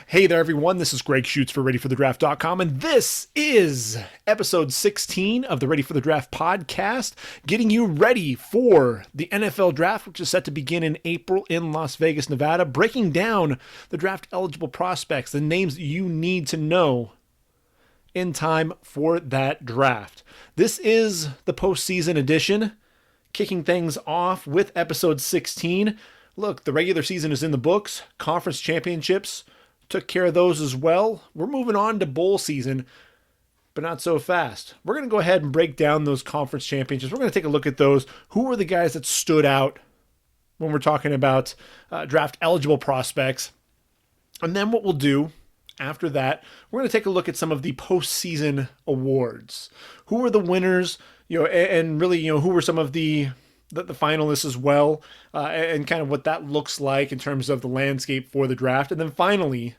Hey there, everyone. This is Gregg Schutze for ReadyForTheDraft.com, and this is episode 16 of the Ready for the Draft podcast, getting you ready for the NFL Draft, which is set to begin in April in Las Vegas, Nevada, breaking down the draft-eligible prospects, the names you need to know in time for that draft. This is the postseason edition, kicking things off with episode 16. Look, the regular season is in the books. Conference championships took care of those as well. We're moving on to bowl season, but not so fast. We're going to go ahead and break down those conference championships. We're going to take a look at those. Who were the guys that stood out when we're talking about draft eligible prospects? And then what we'll do after that, we're going to take a look at some of the postseason awards. Who were the winners, and really, who were some of the finalists as well, and kind of what that looks like in terms of the landscape for the draft. And then finally,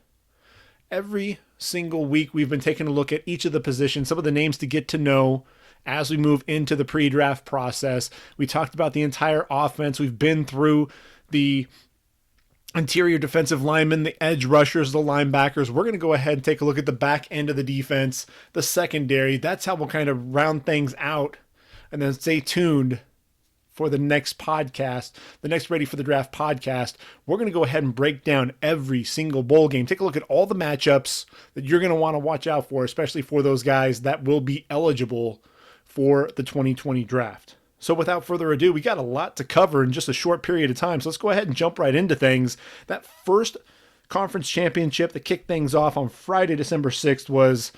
every single week we've been taking a look at each of the positions, some of the names to get to know as we move into the pre-draft process. We talked about the entire offense. We've been through the interior defensive linemen, the edge rushers, the linebackers. We're going to go ahead and take a look at the back end of the defense, the secondary. That's how we'll kind of round things out. And then stay tuned for the next podcast, the next Ready for the Draft podcast. We're going to go ahead and break down every single bowl game. Take a look at all the matchups that you're going to want to watch out for, especially for those guys that will be eligible for the 2020 draft. So without further ado, we got a lot to cover in just a short period of time. So let's go ahead and jump right into things. That first conference championship that kicked things off on Friday, December 6th was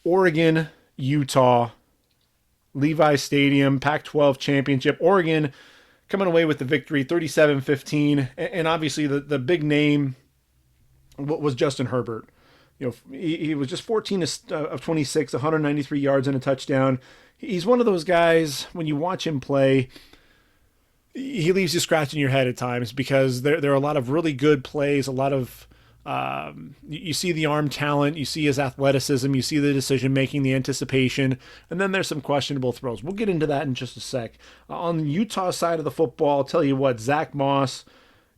Oregon, Utah, Levi Stadium, Pac-12 championship. Oregon coming away with the victory, 37-15. And obviously the big name was Justin Herbert. He was just 14 of 26, 193 yards and a touchdown. He's one of those guys, when you watch him play, he leaves you scratching your head at times because there are a lot of really good plays, a lot of you see the arm talent, you see his athleticism, you see the decision-making, the anticipation, and then there's some questionable throws. We'll get into that in just a sec. On the Utah side of the football, I'll tell you what, Zach Moss,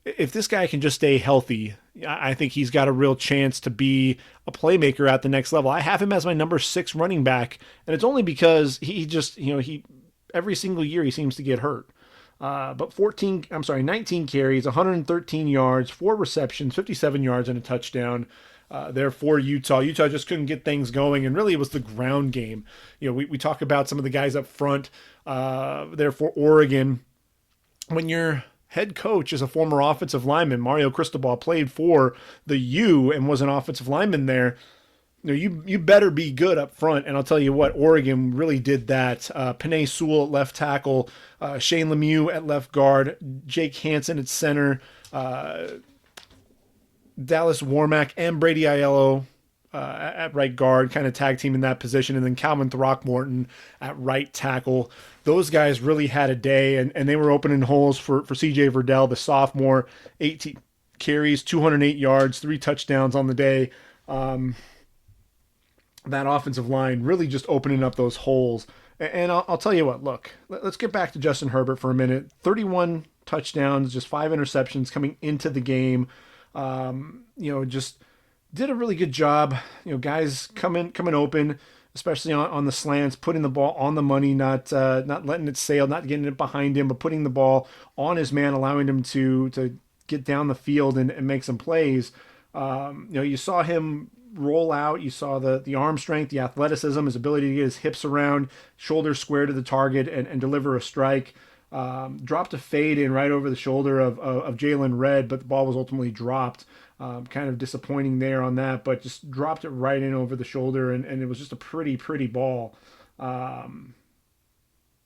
if this guy can just stay healthy, I think he's got a real chance to be a playmaker at the next level. I have him as my number 6 running back, and it's only because he just, he every single year he seems to get hurt. But 19 carries, 113 yards, 4 receptions, 57 yards, and a touchdown there for Utah. Utah just couldn't get things going, and really it was the ground game. We talk about some of the guys up front there for Oregon. When your head coach is a former offensive lineman, Mario Cristobal played for the U and was an offensive lineman there, you better be good up front. And I'll tell you what, Oregon really did that. Penei Sewell at left tackle, Shane Lemieux at left guard, Jake Hansen at center, Dallas Warmack and Brady Aiello at right guard, kind of tag team in that position, and then Calvin Throckmorton at right tackle. Those guys really had a day, and they were opening holes for CJ Verdell, the sophomore, 18 carries, 208 yards, 3 touchdowns on the day. That offensive line really just opening up those holes. And I'll tell you what, look, let's get back to Justin Herbert for a minute. 31 touchdowns, just 5 interceptions coming into the game. Just did a really good job. Guys coming open, especially on the slants, putting the ball on the money, not letting it sail, not getting it behind him, but putting the ball on his man, allowing him to get down the field and make some plays. You saw him roll out. You saw the arm strength, the athleticism, his ability to get his hips around, shoulders square to the target and deliver a strike. Dropped a fade in right over the shoulder of Jalen Redd, but the ball was ultimately dropped. Kind of disappointing there on that, but just dropped it right in over the shoulder, and it was just a pretty ball.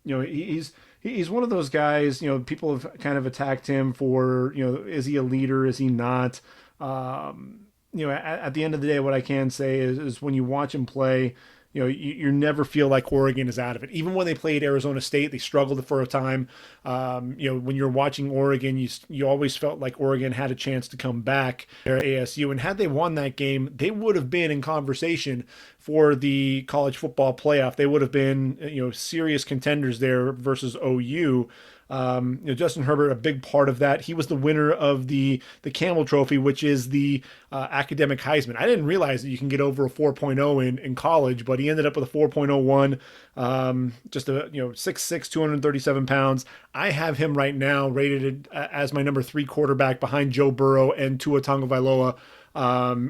He's one of those guys, people have kind of attacked him for, is he a leader? Is he not? At the end of the day, what I can say is when you watch him play, you never feel like Oregon is out of it. Even when they played Arizona State, they struggled for a time. When you're watching Oregon, you always felt like Oregon had a chance to come back at ASU. And had they won that game, they would have been in conversation for the college football playoff. They would have been, serious contenders there versus OU. Justin Herbert, a big part of that. He was the winner of the Campbell Trophy, which is the academic Heisman. I didn't realize that you can get over a 4.0 in college, but he ended up with a 4.01, just a 6'6", 237 pounds. I have him right now rated as my number 3 quarterback behind Joe Burrow and Tua Tagovailoa.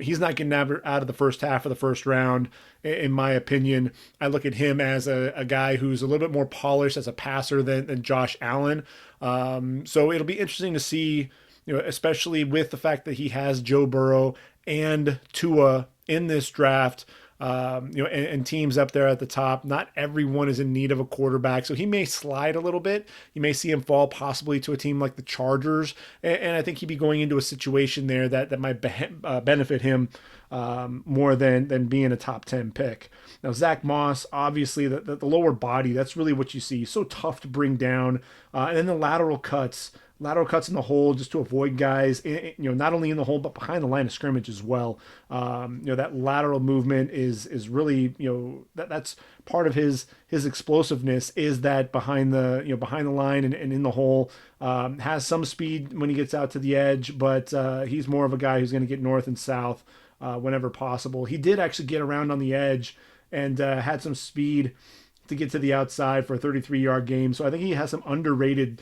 He's not getting out of the first half of the first round, in my opinion. I look at him as a guy who's a little bit more polished as a passer than Josh Allen. So it'll be interesting to see, especially with the fact that he has Joe Burrow and Tua in this draft, and teams up there at the top. Not everyone is in need of a quarterback, so he may slide a little bit. You may see him fall possibly to a team like the Chargers, and I think he'd be going into a situation there that might benefit him more than being a top 10 pick. Now, Zach Moss, obviously the lower body, that's really what you see. He's so tough to bring down, and then the lateral cuts in the hole just to avoid guys, not only in the hole but behind the line of scrimmage as well. That lateral movement is really, that's part of his explosiveness, is that behind the line and in the hole. Has some speed when he gets out to the edge, but he's more of a guy who's going to get north and south whenever possible. He did actually get around on the edge and had some speed to get to the outside for a 33-yard game. So I think he has some underrated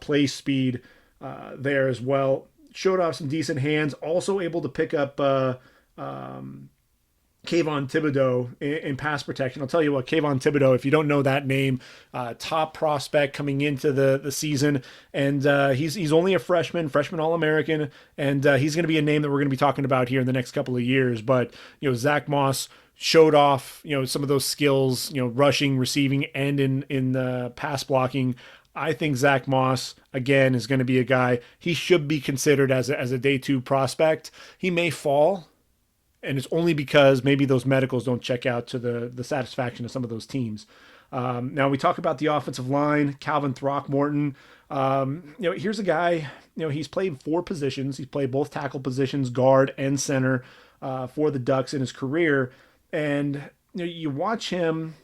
play speed there as well. Showed off some decent hands. Also able to pick up Kayvon Thibodeau in pass protection. I'll tell you what, Kayvon Thibodeau, if you don't know that name, top prospect coming into the season. And he's only a freshman All-American. And he's going to be a name that we're going to be talking about here in the next couple of years. But, Zach Moss showed off, some of those skills, rushing, receiving, and in the pass blocking. I think Zach Moss, again, is going to be a guy. He should be considered as a day 2 prospect. He may fall, and it's only because maybe those medicals don't check out to the satisfaction of some of those teams. Now we talk about the offensive line, Calvin Throckmorton. Here's a guy, he's played 4 positions. He's played both tackle positions, guard and center, for the Ducks in his career. And you watch him,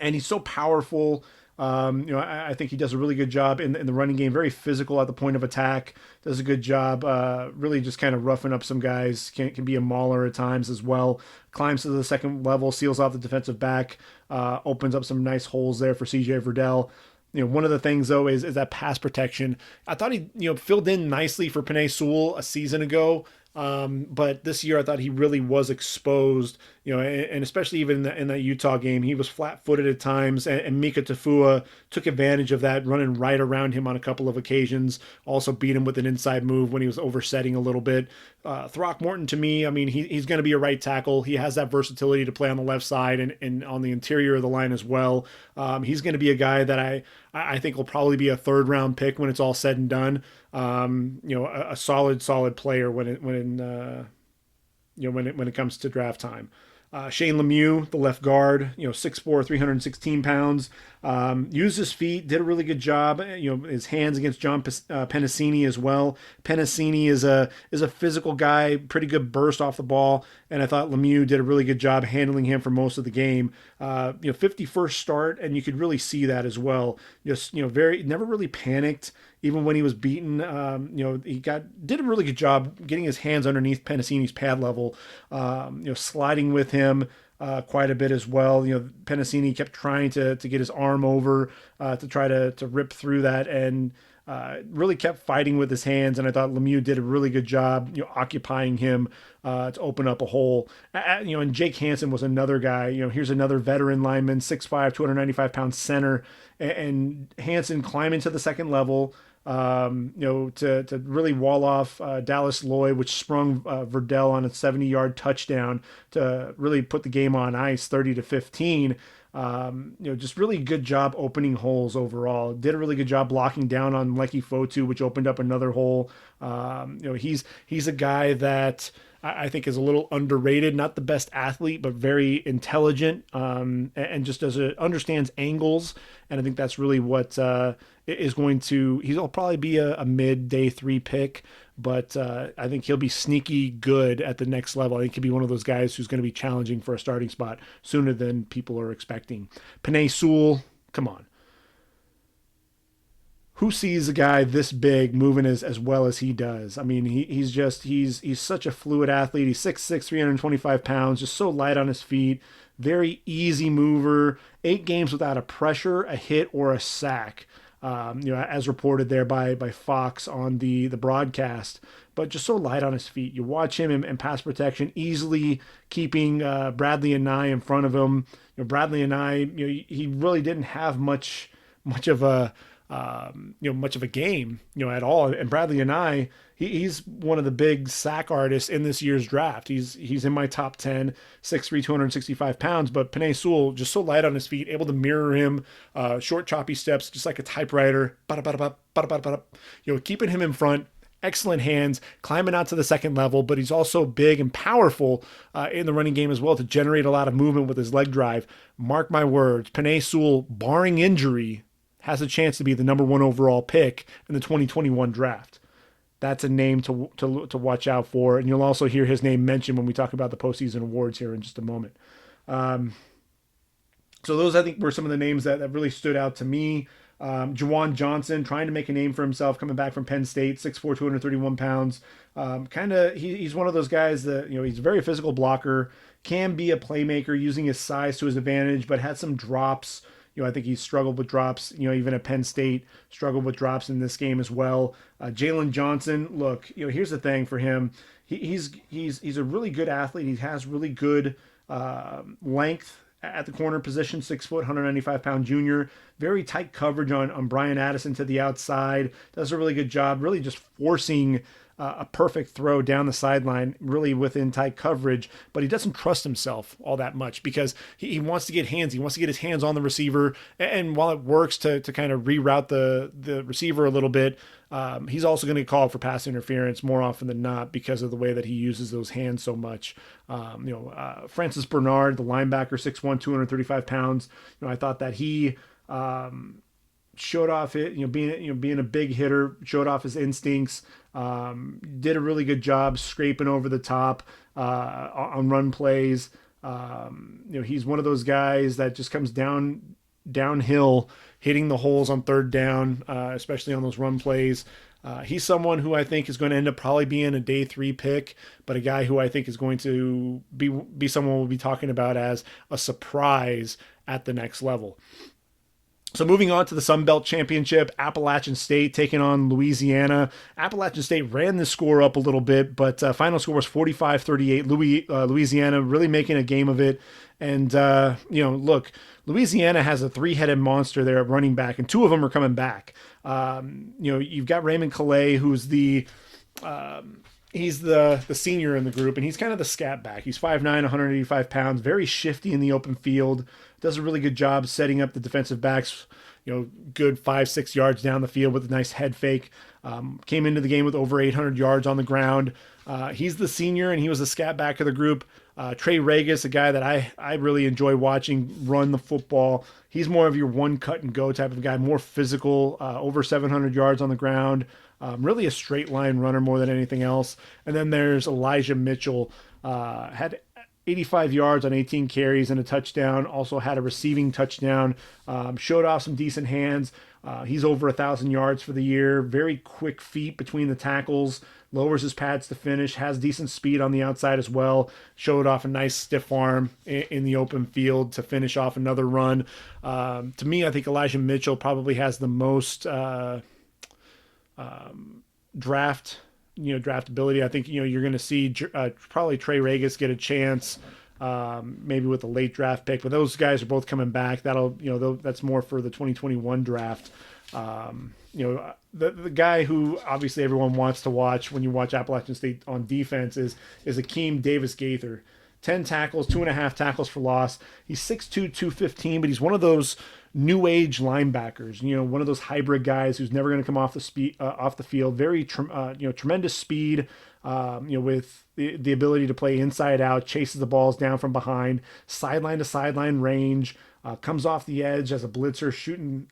and he's so powerful. I think he does a really good job in the running game. Very physical at the point of attack. Does a good job, really just kind of roughing up some guys. Can be a mauler at times as well. Climbs to the second level, seals off the defensive back, opens up some nice holes there for CJ Verdell. One of the things though is that pass protection. I thought he filled in nicely for Penei Sewell a season ago. But this year I thought he really was exposed, and especially even in that Utah game, he was flat-footed at times, and Mika Tafua took advantage of that, running right around him on a couple of occasions. Also beat him with an inside move when he was oversetting a little bit. Throckmorton, to me, he's going to be a right tackle. He has that versatility to play on the left side and on the interior of the line as well. He's going to be a guy that I think will probably be a 3rd-round pick when it's all said and done. A solid player when it comes to draft time. Shane Lemieux, the left guard, 6'4", 316 pounds, used his feet, did a really good job. His hands against John Penasini as well. Penasini is a physical guy, pretty good burst off the ball, and I thought Lemieux did a really good job handling him for most of the game. 51st start, and you could really see that as well. Just never really panicked. Even when he was beaten, he did a really good job getting his hands underneath Penasini's pad level, sliding with him quite a bit as well. Penasini kept trying to get his arm over to try to rip through that, and really kept fighting with his hands. And I thought Lemieux did a really good job, occupying him to open up a hole. And Jake Hansen was another guy. Here's another veteran lineman, 6'5", 295-pound center, and Hansen climbing to the second level. To really wall off Dallas Lloyd, which sprung Verdell on a 70-yard touchdown to really put the game on ice, 30-15. Just really good job opening holes overall. Did a really good job blocking down on Leki Fotu, which opened up another hole. He's a guy that I think is a little underrated. Not the best athlete, but very intelligent, and just understands angles. And I think that's really what is going to. He'll probably be a mid day 3 pick, but I think he'll be sneaky good at the next level. I think he'll be one of those guys who's going to be challenging for a starting spot sooner than people are expecting. Penei Sewell, come on. who sees a guy this big moving as well as he does? I mean, he's such a fluid athlete. He's 6'6", 325 pounds, just so light on his feet. Very easy mover. 8 games without a pressure, a hit, or a sack. As reported there by Fox on the broadcast. But just so light on his feet. You watch him in pass protection, easily keeping Bradley and Nye in front of him. Bradley and Nye, he really didn't have much of a much of a game, at all. And Bradley and he's one of the big sack artists in this year's draft. He's in my top 10, 6'3", 265 pounds, but Penei Sewell, just so light on his feet, able to mirror him, short choppy steps, just like a typewriter, keeping him in front. Excellent hands, climbing out to the second level, but he's also big and powerful in the running game as well to generate a lot of movement with his leg drive. Mark my words, Penei Sewell, barring injury, has a chance to be the number 1 overall pick in the 2021 draft. That's a name to watch out for, and you'll also hear his name mentioned when we talk about the postseason awards here in just a moment. So those, I think, were some of the names that really stood out to me. Juwan Johnson, trying to make a name for himself, coming back from Penn State, 6'4", 231 pounds. He's one of those guys that, he's a very physical blocker, can be a playmaker using his size to his advantage, but had some drops. I think he's struggled with drops, even at Penn State, struggled with drops in this game as well. Jalen Johnson, look, here's the thing for him. He's a really good athlete. He has really good length at the corner position, 6 foot, 195 pound junior. Very tight coverage on Brian Addison to the outside. Does a really good job, really just forcing a perfect throw down the sideline, really within tight coverage, but he doesn't trust himself all that much because he wants to get hands. He wants to get his hands on the receiver. And while it works to kind of reroute the receiver a little bit, he's also going to call for pass interference more often than not because of the way that he uses those hands so much. Francis Bernard, the linebacker, 6'1", 235 pounds. I thought that he showed off it, being a big hitter, showed off his instincts, did a really good job scraping over the top on run plays. He's one of those guys that just comes downhill, hitting the holes on third down, especially on those run plays. He's someone who I think is going to end up probably being a day 3 pick, but a guy who I think is going to be someone we'll be talking about as a surprise at the next level. So moving on to the Sun Belt Championship, Appalachian State taking on Louisiana. Appalachian State ran the score up a little bit, but final score was 45-38. Louisiana really making a game of it. And, look, Louisiana has a 3-headed monster there at running back, and 2 of them are coming back. You've got Raymond Calais, who's he's the senior in the group, and he's kind of the scat back. He's 5'9", 185 pounds, very shifty in the open field, does a really good job setting up the defensive backs, good 5-6 yards down the field with a nice head fake. Came into the game with over 800 yards on the ground. He's the senior, and he was the scat back of the group. Trey Regis, a guy that I really enjoy watching run the football. He's more of your one cut and go type of guy, more physical, over 700 yards on the ground. Really a straight line runner more than anything else. And then there's Elijah Mitchell, had 85 yards on 18 carries and a touchdown, also had a receiving touchdown, showed off some decent hands. He's over 1,000 yards for the year, very quick feet between the tackles, lowers his pads to finish, has decent speed on the outside as well, showed off a nice stiff arm in the open field to finish off another run. To me, I think Elijah Mitchell probably has the most draftability. I think, you're going to see probably Trey Regis get a chance, maybe with a late draft pick, but those guys are both coming back. That's more for the 2021 draft. The guy who obviously everyone wants to watch when you watch Appalachian State on defense is Akeem Davis-Gaither. 10 tackles, 2.5 tackles for loss. He's 6'2", 215, but he's one of those new age linebackers, one of those hybrid guys who's never going to come off the field. Very, tremendous speed, with the ability to play inside out, chases the balls down from behind, sideline to sideline range, comes off the edge as a blitzer shooting.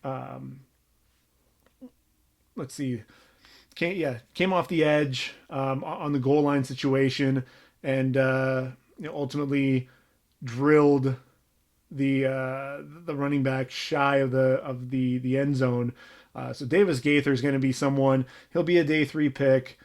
Came off the edge on the goal line situation and ultimately drilled the running back shy of the end zone. So Davis Gaither is going to be someone. He'll be a day 3 pick.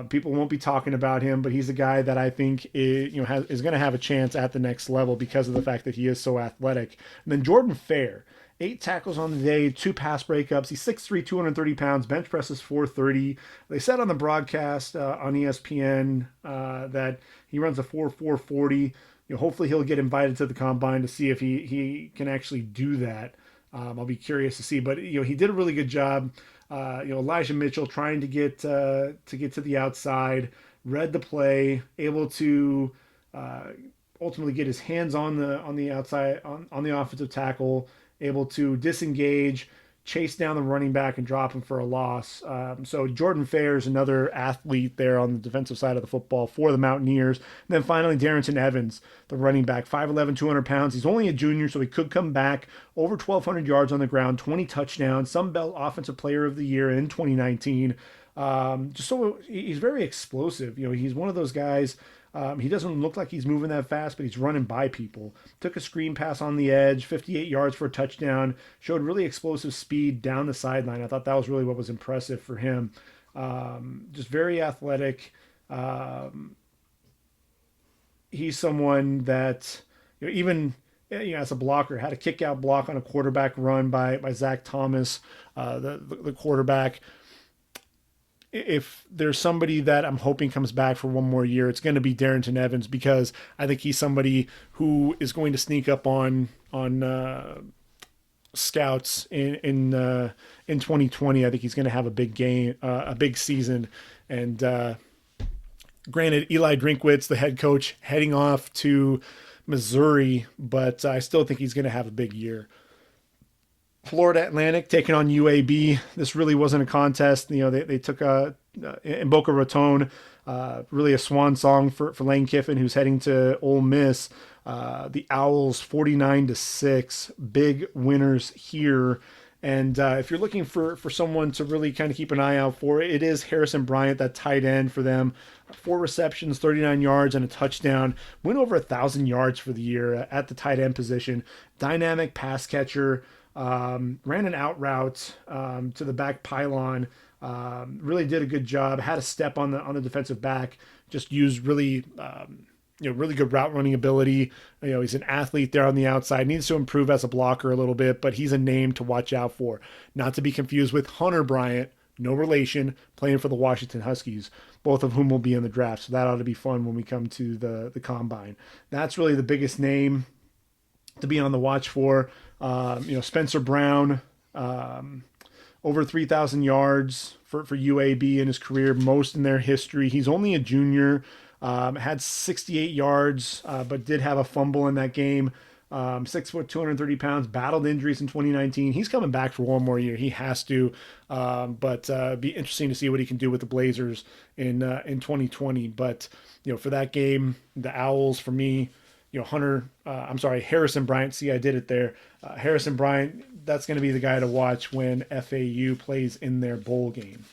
People won't be talking about him, but he's a guy that I think is going to have a chance at the next level because of the fact that he is so athletic. And then Jordan Fair, 8 tackles on the day, 2 pass breakups. He's 6'3", 230 pounds, bench presses 430. They said on the broadcast on ESPN that he runs a 4.40. Hopefully he'll get invited to the combine to see if he can actually do that. I'll be curious to see, but he did a really good job. Elijah Mitchell trying to get to the outside, read the play, able to ultimately get his hands on the outside on the offensive tackle, able to disengage, chase down the running back and drop him for a loss. So Jordan Fair is another athlete there on the defensive side of the football for the Mountaineers. And then finally, Darrington Evans, the running back, 5'11", 200 pounds. He's only a junior, so he could come back. Over 1,200 yards on the ground, 20 touchdowns, Sun Belt Offensive Player of the Year in 2019. He's very explosive. He's one of those guys. He doesn't look like he's moving that fast, but he's running by people. Took a screen pass on the edge, 58 yards for a touchdown. Showed really explosive speed down the sideline. I thought that was really what was impressive for him. Just very athletic. He's someone that even as a blocker had a kick-out block on a quarterback run by Zach Thomas, the quarterback. If there's somebody that I'm hoping comes back for one more year, it's going to be Darrington Evans, because I think he's somebody who is going to sneak up on scouts in 2020. I think he's going to have a big game, a big season. And granted, Eli Drinkwitz, the head coach, heading off to Missouri, but I still think he's going to have a big year. Florida Atlantic taking on UAB. This really wasn't a contest. They took in Boca Raton, really a swan song for Lane Kiffin, who's heading to Ole Miss. The Owls 49-6, big winners here. And if you're looking for someone to really kind of keep an eye out for, it is Harrison Bryant, that tight end for them. 4 receptions, 39 yards, and a touchdown. Went over 1,000 yards for the year at the tight end position. Dynamic pass catcher. Ran an out route to the back pylon. Really did a good job. Had a step on the defensive back. Just used really really good route running ability. He's an athlete there on the outside. Needs to improve as a blocker a little bit, but he's a name to watch out for. Not to be confused with Hunter Bryant, no relation, playing for the Washington Huskies, both of whom will be in the draft. So that ought to be fun when we come to the combine. That's really the biggest name to be on the watch for. Spencer Brown, over 3,000 yards for UAB in his career, most in their history. He's only a junior, had 68 yards, but did have a fumble in that game. 6 foot, 230 pounds, battled injuries in 2019. He's coming back for one more year. He has to, but be interesting to see what he can do with the Blazers in 2020. But, for that game, the Owls, for me, Harrison Bryant. See, I did it there. Harrison Bryant, that's going to be the guy to watch when FAU plays in their bowl game.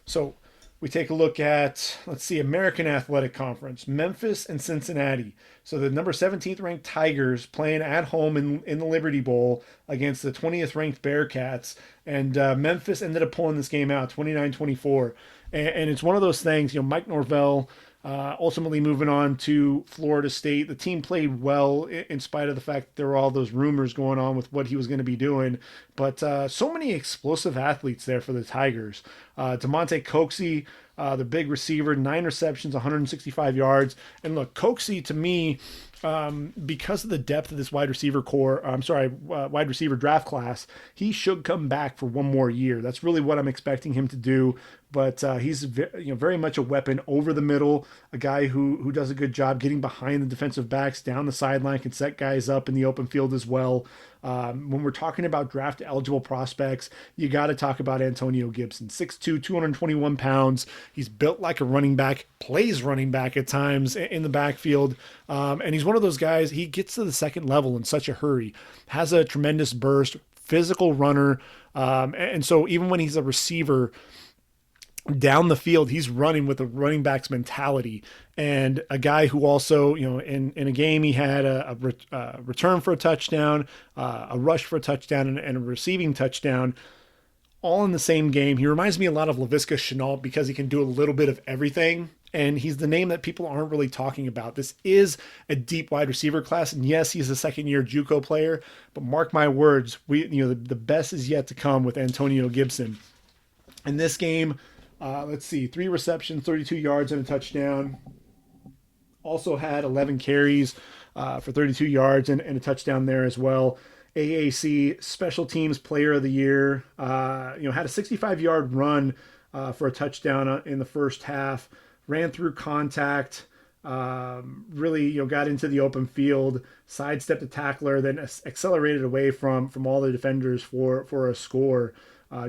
So we take a look at, American Athletic Conference, Memphis and Cincinnati. So the number 17th ranked Tigers playing at home in the Liberty Bowl against the 20th ranked Bearcats. And Memphis ended up pulling this game out 29-24. And it's one of those things, Mike Norvell, ultimately moving on to Florida State. The team played well in spite of the fact that there were all those rumors going on with what he was going to be doing. But so many explosive athletes there for the Tigers. DeMonte Coxey, the big receiver, 9 receptions, 165 yards. And look, Coxey, to me, because of the depth of this wide receiver draft class, he should come back for one more year. That's really what I'm expecting him to do. But he's very much a weapon over the middle, a guy who does a good job getting behind the defensive backs, down the sideline, can set guys up in the open field as well. When we're talking about draft eligible prospects, you got to talk about Antonio Gibson, 6'2", 221 pounds. He's built like a running back, plays running back at times in the backfield. And he's one of those guys, he gets to the second level in such a hurry, has a tremendous burst, physical runner. And so even when he's a receiver down the field, he's running with a running back's mentality, and a guy who also, in a game, he had a return for a touchdown, a rush for a touchdown, and a receiving touchdown. all in the same game. He reminds me a lot of Laviska Shenault because he can do a little bit of everything. And he's the name that people aren't really talking about. This is a deep wide receiver class. And yes, he's a second-year JUCO player. But mark my words, the best is yet to come with Antonio Gibson. In this game, let's see, 3 receptions, 32 yards, and a touchdown. Also had 11 carries for 32 yards and a touchdown there as well. AAC Special Teams Player of the Year. Had a 65-yard run for a touchdown in the first half. Ran through contact, really got into the open field, sidestepped a tackler, then accelerated away from all the defenders for a score.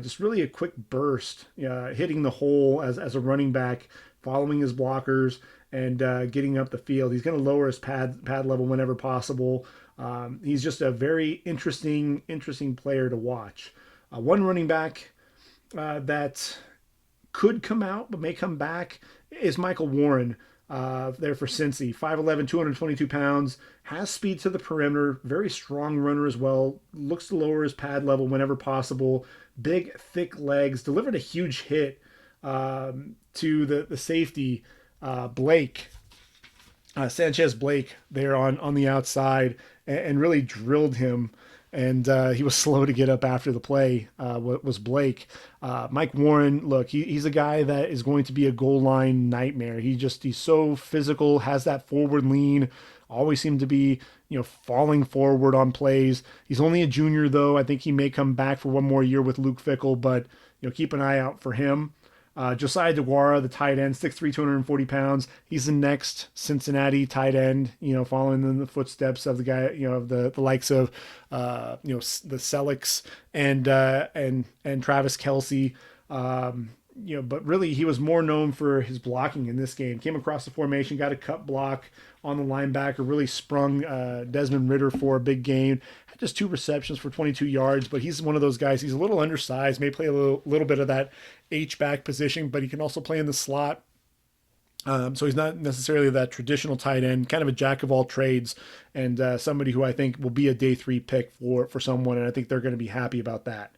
Just really a quick burst, hitting the hole as a running back, following his blockers, and getting up the field. He's going to lower his pad level whenever possible. He's just a very interesting player to watch. One running back that could come out but may come back is Michael Warren there for Cincy. 5'11", 222 pounds, has speed to the perimeter, very strong runner as well, looks to lower his pad level whenever possible, big, thick legs, delivered a huge hit to the safety, Blake, Sanchez Blake there on the outside, and really drilled him. And he was slow to get up after the play, was Blake. Mike Warren, look, he's a guy that is going to be a goal line nightmare. He's so physical, has that forward lean, always seemed to be, falling forward on plays. He's only a junior, though. I think he may come back for one more year with Luke Fickell, but, keep an eye out for him. Josiah DeGuara, the tight end, 6'3", 240 pounds. He's the next Cincinnati tight end, following in the footsteps of the guy, of the likes of, the Sellecks and Travis Kelce. But really he was more known for his blocking in this game. Came across the formation, got a cut block on the linebacker, really sprung Desmond Ridder for a big gain. Had just 2 receptions for 22 yards, but he's one of those guys. He's a little undersized, may play a little bit of that H-back position, but he can also play in the slot. So he's not necessarily that traditional tight end, kind of a jack of all trades, and somebody who I think will be a day 3 pick for someone, and I think they're going to be happy about that.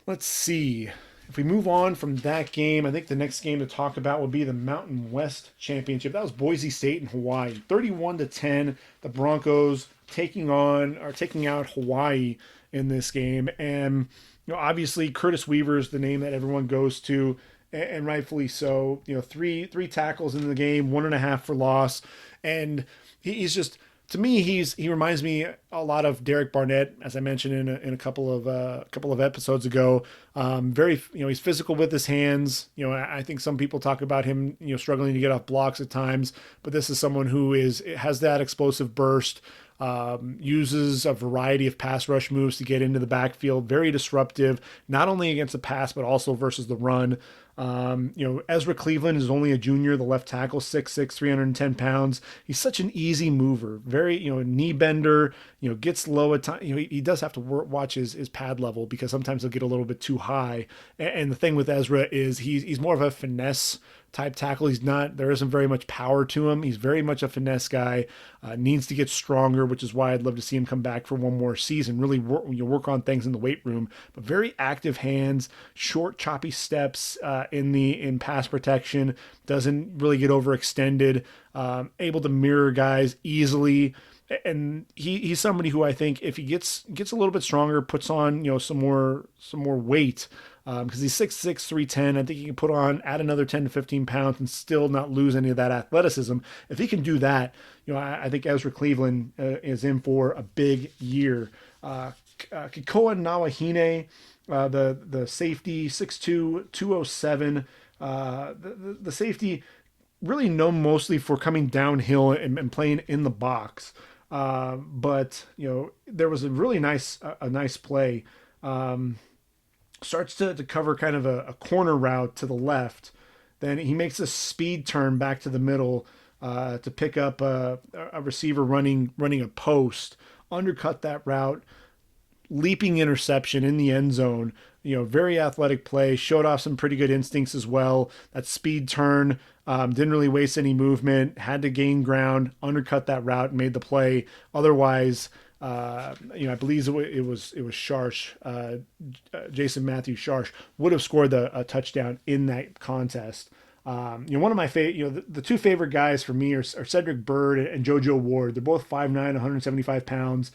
Let's see. If we move on from that game, I think the next game to talk about will be the Mountain West Championship. That was Boise State and Hawaii. 31-10, the Broncos taking out Hawaii in this game. And obviously Curtis Weaver is the name that everyone goes to, and rightfully so. Three tackles in the game, 1.5 for loss, and he's just, to me, he reminds me a lot of Derek Barnett, as I mentioned in a couple of episodes ago. Very, he's physical with his hands. I think some people talk about him, struggling to get off blocks at times, but this is someone who has that explosive burst. Uses a variety of pass rush moves to get into the backfield. Very disruptive, not only against the pass but also versus the run. Ezra Cleveland is only a junior, the left tackle, 6'6", 310 pounds. He's such an easy mover, very, knee bender, gets low at times. He does have to watch his pad level because sometimes he'll get a little bit too high. And the thing with Ezra is he's more of a finesse type tackle. There isn't very much power to him. He's very much a finesse guy, needs to get stronger, which is why I'd love to see him come back for one more season, really work on things in the weight room, but very active hands, short, choppy steps in pass protection, doesn't really get overextended, able to mirror guys easily. And he's somebody who I think if he gets a little bit stronger, puts on, some more weight, because he's 6'6", 310. I think he can add another 10 to 15 pounds and still not lose any of that athleticism. If he can do that, I think Ezra Cleveland is in for a big year. Kikoa Nawahine, the safety, 6'2", 207. The safety, really known mostly for coming downhill and playing in the box. But there was a really nice play. Starts to cover kind of a corner route to the left. Then he makes a speed turn back to the middle to pick up a receiver running a post, undercut that route, leaping interception in the end zone. Very athletic play, showed off some pretty good instincts as well. That speed turn, didn't really waste any movement, had to gain ground, undercut that route, made the play. Otherwise, I believe it was Sharsh, Jason Matthews Sharsh would have scored a touchdown in that contest. One of my favorite, the two favorite guys for me are Cedric Byrd and JoJo Ward. They're both 5'9", 175 pounds,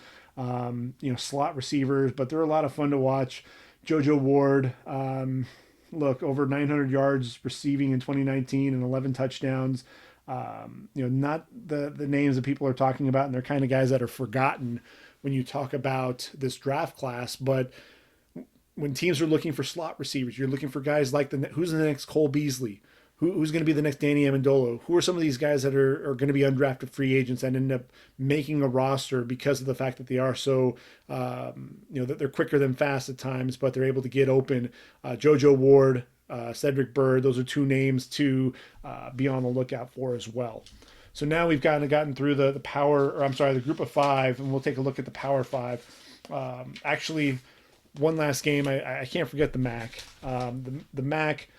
slot receivers, but they're a lot of fun to watch. JoJo Ward, over 900 yards receiving in 2019 and 11 touchdowns. Not the names that people are talking about, and they're kind of guys that are forgotten when you talk about this draft class. But when teams are looking for slot receivers, you're looking for guys like who's the next Cole Beasley, who's going to be the next Danny Amendola, who are some of these guys that are going to be undrafted free agents and end up making a roster because of the fact that they are so, that they're quicker than fast at times, but they're able to get open. JoJo Ward, Cedric Byrd, those are two names to be on the lookout for as well. So now we've gotten through the group of five, and we'll take a look at the Power Five. Actually, one last game, I can't forget the MAC. The MAC,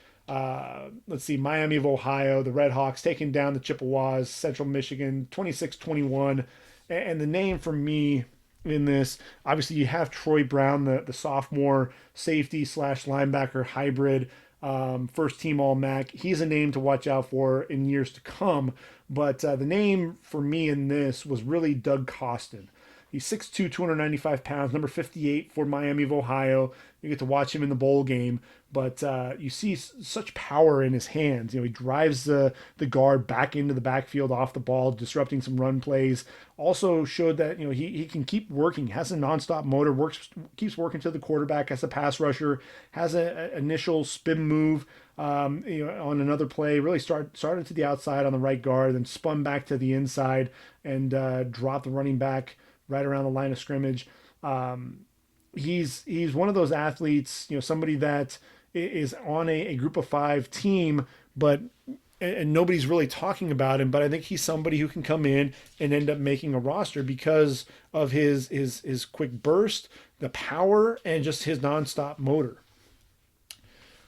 let's see, Miami of Ohio, the Redhawks taking down the Chippewas, Central Michigan, 26-21. And the name for me in this, obviously you have Troy Brown, the sophomore safety / linebacker hybrid, first team All-MAC. He's a name to watch out for in years to come. But the name for me in this was really Doug Costin. He's 6'2", 295 pounds, number 58 for Miami of Ohio. You get to watch him in the bowl game, but you see such power in his hands. He drives the guard back into the backfield off the ball, disrupting some run plays. Also showed that he can keep working, has a nonstop motor, keeps working to the quarterback as a pass rusher, has an initial spin move on another play. Really started to the outside on the right guard, then spun back to the inside and dropped the running back right around the line of scrimmage. He's one of those athletes, somebody that is on a group of five team, and nobody's really talking about him, but I think he's somebody who can come in and end up making a roster because of his quick burst, the power, and just his nonstop motor.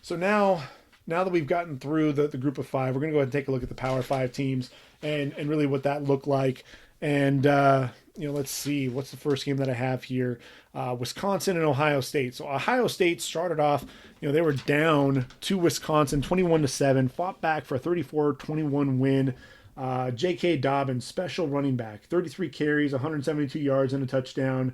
So now that we've gotten through the group of five, we're going to go ahead and take a look at the Power Five teams and really what that looked like. And, let's see, what's the first game that I have here? Wisconsin and Ohio State. So Ohio State started off, they were down to Wisconsin 21-7, fought back for a 34-21 win. J.K. Dobbins, special running back, 33 carries, 172 yards and a touchdown.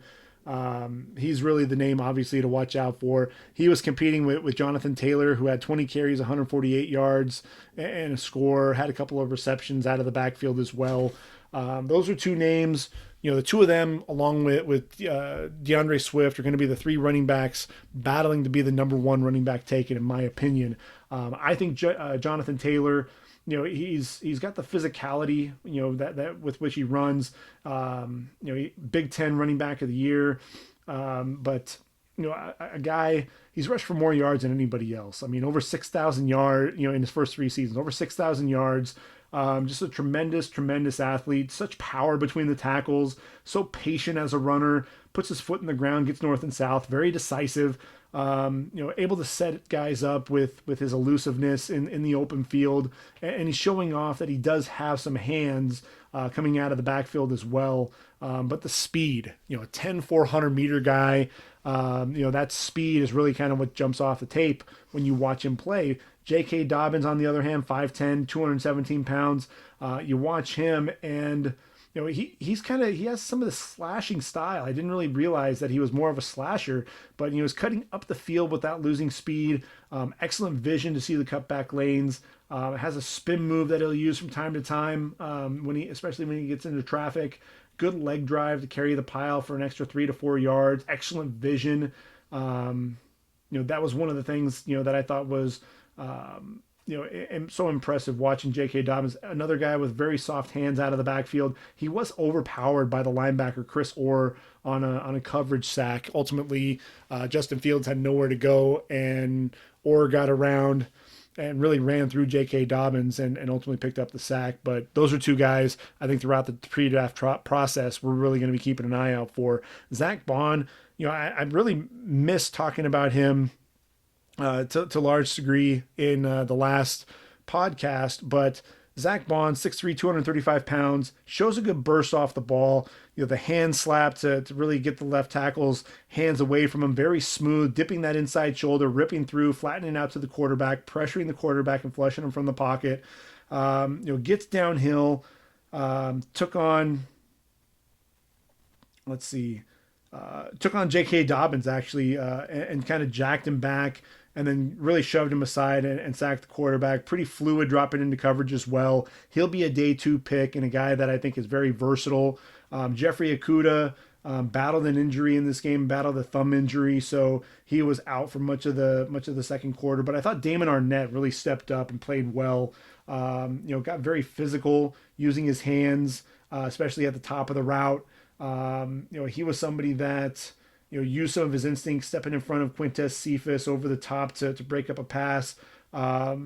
He's really the name, obviously, to watch out for. He was competing with Jonathan Taylor, who had 20 carries, 148 yards and a score, had a couple of receptions out of the backfield as well. Those are two names. The two of them, along with DeAndre Swift, are going to be the three running backs battling to be the number one running back taken, in my opinion. I think Jonathan Taylor, he's got the physicality, that with which he runs. Big Ten running back of the year, but a guy, he's rushed for more yards than anybody else. I mean, over 6,000 yards, in his first 3 seasons, over 6,000 yards. Just a tremendous athlete, such power between the tackles, so patient as a runner, puts his foot in the ground, gets north and south, very decisive, able to set guys up with his elusiveness in the open field. And he's showing off that he does have some hands coming out of the backfield as well. But the speed, a 10-400 meter guy, that speed is really kind of what jumps off the tape when you watch him play. J.K. Dobbins, on the other hand, 5'10", 217 pounds. You watch him and, he has some of the slashing style. I didn't really realize that he was more of a slasher, but he was cutting up the field without losing speed. Excellent vision to see the cutback lanes. Has a spin move that he'll use from time to time, especially when he gets into traffic. Good leg drive to carry the pile for an extra 3 to 4 yards. Excellent vision. That was one of the things, that I thought was, so impressive watching J.K. Dobbins, another guy with very soft hands out of the backfield. He was overpowered by the linebacker Chris Orr on a coverage sack. Ultimately, Justin Fields had nowhere to go, and Orr got around and really ran through J.K. Dobbins and ultimately picked up the sack. But those are two guys I think throughout the pre-draft process we're really going to be keeping an eye out for. Zach Bond, I really miss talking about him to a large degree in the last podcast, but Zach Bond, 6'3", 235 pounds, shows a good burst off the ball. The hand slap to really get the left tackle's hands away from him. Very smooth, dipping that inside shoulder, ripping through, flattening out to the quarterback, pressuring the quarterback and flushing him from the pocket. Gets downhill, took on, took on J.K. Dobbins actually, and kind of jacked him back, and then really shoved him aside and sacked the quarterback. Pretty fluid, dropping into coverage as well. He'll be a day 2 pick and a guy that I think is very versatile. Jeffrey Okudah battled an injury in this game, battled a thumb injury, so he was out for much of the second quarter. But I thought Damon Arnett really stepped up and played well. Got very physical, using his hands, especially at the top of the route. He was somebody that used some of his instincts, stepping in front of Quintez Cephas over the top to break up a pass. I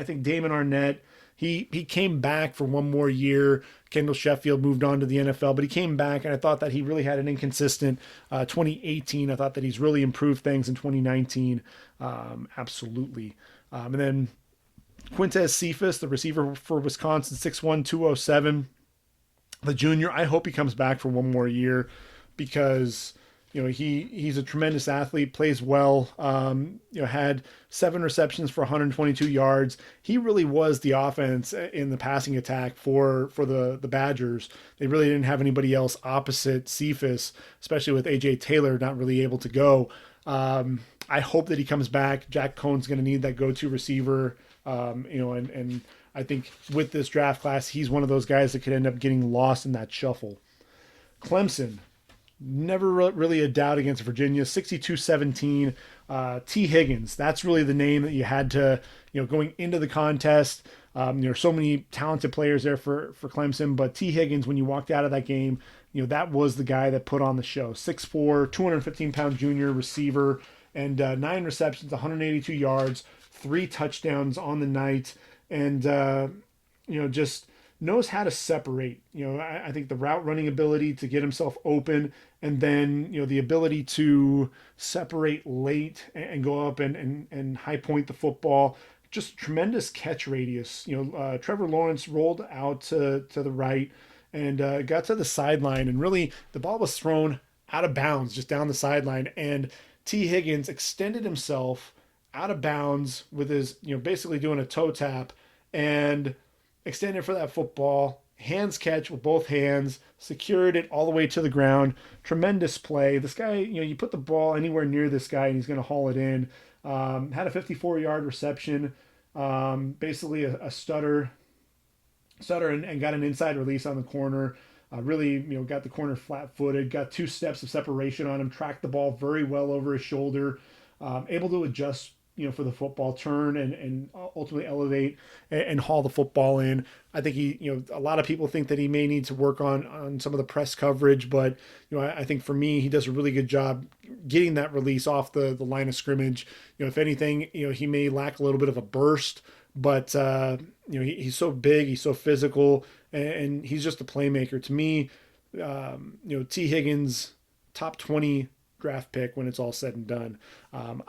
think Damon Arnett, he came back for one more year. Kendall Sheffield moved on to the NFL, but he came back, and I thought that he really had an inconsistent 2018. I thought that he's really improved things in 2019. Absolutely. And then Quintez Cephas, the receiver for Wisconsin, 6'1", 207. The junior, I hope he comes back for one more year, because he's a tremendous athlete, plays well. Had 7 receptions for 122 yards. He really was the offense in the passing attack for the Badgers. They really didn't have anybody else opposite Cephas, especially with AJ Taylor not really able to go. I hope that he comes back. Jack Cohn's going to need that go-to receiver. And I think with this draft class, he's one of those guys that could end up getting lost in that shuffle. Clemson, never really a doubt against Virginia, 62-17. T. Higgins, that's really the name that you had to, going into the contest. There are so many talented players there for Clemson, but T. Higgins, when you walked out of that game, that was the guy that put on the show. 6'4", 215-pound junior receiver, and 9 receptions, 182 yards, 3 touchdowns on the night, and just knows how to separate. I think the route running ability to get himself open, and then the ability to separate late and go up and high point the football. Just tremendous catch radius. Trevor Lawrence rolled out to the right and got to the sideline, and really the ball was thrown out of bounds just down the sideline, and T. Higgins extended himself out of bounds with his, basically doing a toe tap, and extended for that football, hands catch with both hands, secured it all the way to the ground. Tremendous play. This guy, you put the ball anywhere near this guy and he's going to haul it in. Had a 54-yard reception, basically a stutter and got an inside release on the corner. Really, got the corner flat-footed, got 2 steps of separation on him, tracked the ball very well over his shoulder, able to adjust for the football, turn and ultimately elevate and haul the football in. I think a lot of people think that he may need to work on some of the press coverage, but I think for me, he does a really good job getting that release off the line of scrimmage. If anything, he may lack a little bit of a burst, but he's so big, he's so physical, and he's just a playmaker. To me, T. Higgins, top 20 draft pick when it's all said and done.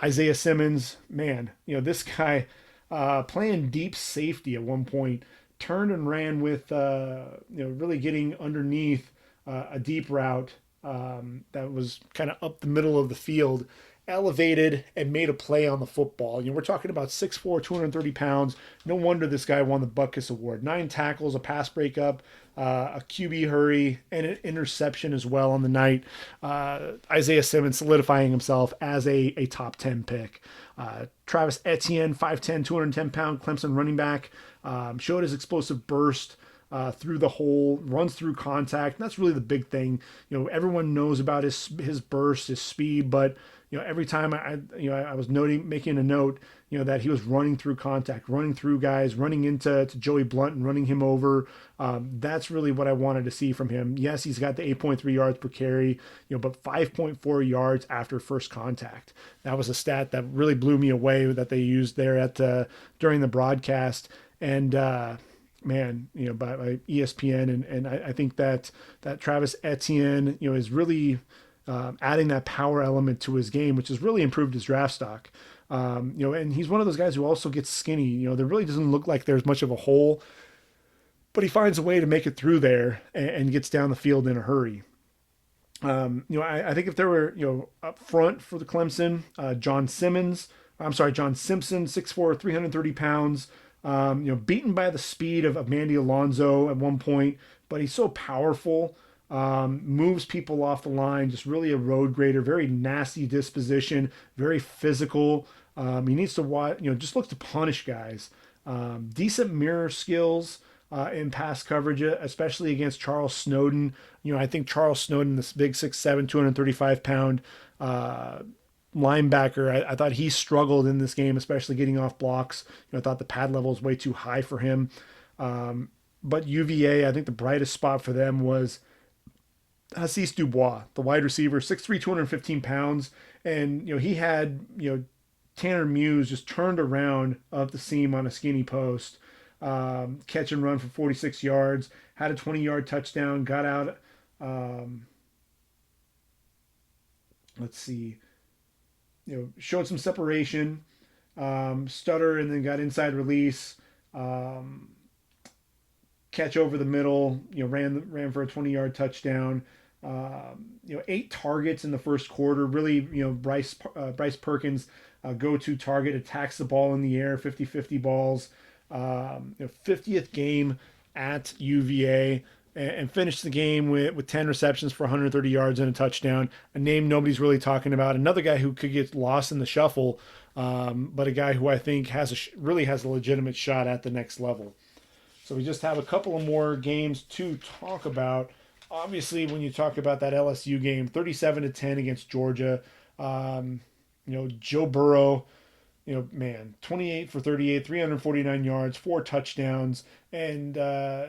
Isaiah Simmons, man, this guy playing deep safety at one point, turned and ran with really getting underneath a deep route that was kind of up the middle of the field, elevated and made a play on the football. We're talking about 6'4", 230 pounds. No wonder this guy won the Butkus Award. 9 tackles, a pass breakup, a QB hurry, and an interception as well on the night. Isaiah Simmons solidifying himself as a top 10 pick. Travis Etienne, 5'10", 210-pound Clemson running back, showed his explosive burst through the hole, runs through contact. And that's really the big thing. Everyone knows about his burst, his speed, but every time I was making a note, that he was running through contact, running through guys, running into Joey Blunt and running him over. That's really what I wanted to see from him. Yes, he's got the 8.3 yards per carry, but 5.4 yards after first contact. That was a stat that really blew me away that they used there during the broadcast. And man, by ESPN, and I think that Travis Etienne, is really adding that power element to his game, which has really improved his draft stock. And he's one of those guys who also gets skinny. There really doesn't look like there's much of a hole, but he finds a way to make it through there and gets down the field in a hurry. I think if there were, up front for the Clemson, John Simpson, 6'4", 330 pounds, beaten by the speed of Mandy Alonso at one point, but he's so powerful, moves people off the line, just really a road grader, very nasty disposition, very physical. He needs to watch, just looks to punish guys. Decent mirror skills in pass coverage, especially against Charles Snowden. I think Charles Snowden, this big 6'7", 235-pound linebacker, I thought he struggled in this game, especially getting off blocks. I thought the pad level was way too high for him. But UVA, I think the brightest spot for them was Hasise Dubois, the wide receiver, 6'3", 215 pounds. And, he had, Tanner Muse just turned around up the seam on a skinny post, catch and run for 46 yards, had a 20-yard touchdown, got out. Showed some separation, stutter, and then got inside release, catch over the middle, ran for a 20-yard touchdown. 8 targets in the first quarter. Really, Bryce Perkins, go-to target, attacks the ball in the air, 50-50 balls. 50th game at UVA, and finished the game with 10 receptions for 130 yards and a touchdown. A name nobody's really talking about. Another guy who could get lost in the shuffle, but a guy who I think really has a legitimate shot at the next level. So we just have a couple of more games to talk about. Obviously, when you talk about that LSU game, 37-10 against Georgia, Joe Burrow, 28 for 38, 349 yards, 4 touchdowns. And,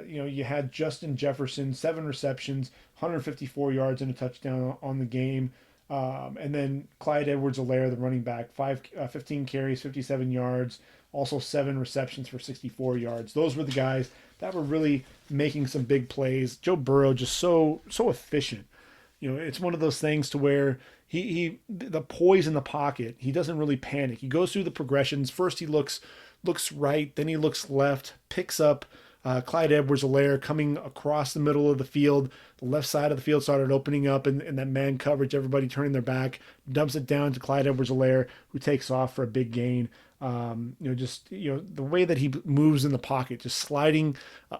you had Justin Jefferson, 7 receptions, 154 yards and a touchdown on the game. And then Clyde Edwards-Helaire, the running back, 15 carries, 57 yards, also 7 receptions for 64 yards. Those were the guys that were really making some big plays. Joe Burrow just so efficient. It's one of those things to where the poise in the pocket, he doesn't really panic. He goes through the progressions. First he looks right, then he looks left, picks up Clyde Edwards-Helaire coming across the middle of the field. The left side of the field started opening up in that man coverage, everybody turning their back, dumps it down to Clyde Edwards-Helaire, who takes off for a big gain. The way that he moves in the pocket, just sliding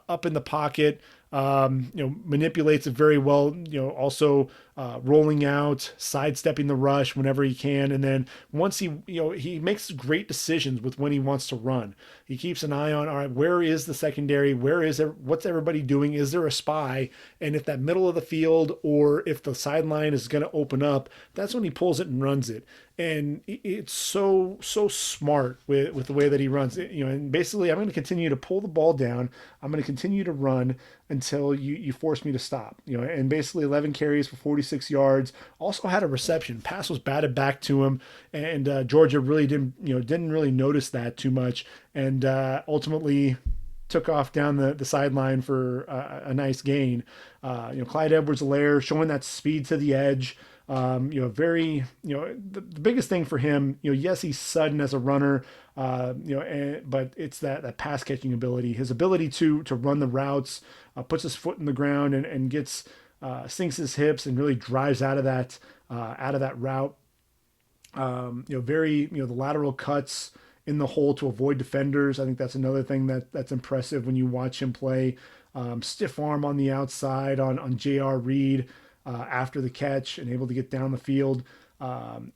up in the pocket, manipulates it very well, also rolling out, sidestepping the rush whenever he can. And then once he makes great decisions with when he wants to run. He keeps an eye on, all right, where is the secondary? What's everybody doing? Is there a spy? And if that middle of the field or if the sideline is going to open up, that's when he pulls it and runs it. And it's so smart with the way that he runs it. And basically I'm going to continue to pull the ball down. I'm going to continue to run until you force me to stop. And basically 11 carries for 46 yards. Also had a reception. Pass was batted back to him, and Georgia really didn't really notice that too much, and ultimately took off down the sideline for a nice gain. Clyde Edwards-Helaire showing that speed to the edge. The biggest thing for him, yes, he's sudden as a runner, but it's that pass catching ability, his ability to run the routes, puts his foot in the ground and gets, sinks his hips and really drives out of that route. The lateral cuts in the hole to avoid defenders. I think that's another thing that's impressive when you watch him play. Stiff arm on the outside on J.R. Reed after the catch and able to get down the field.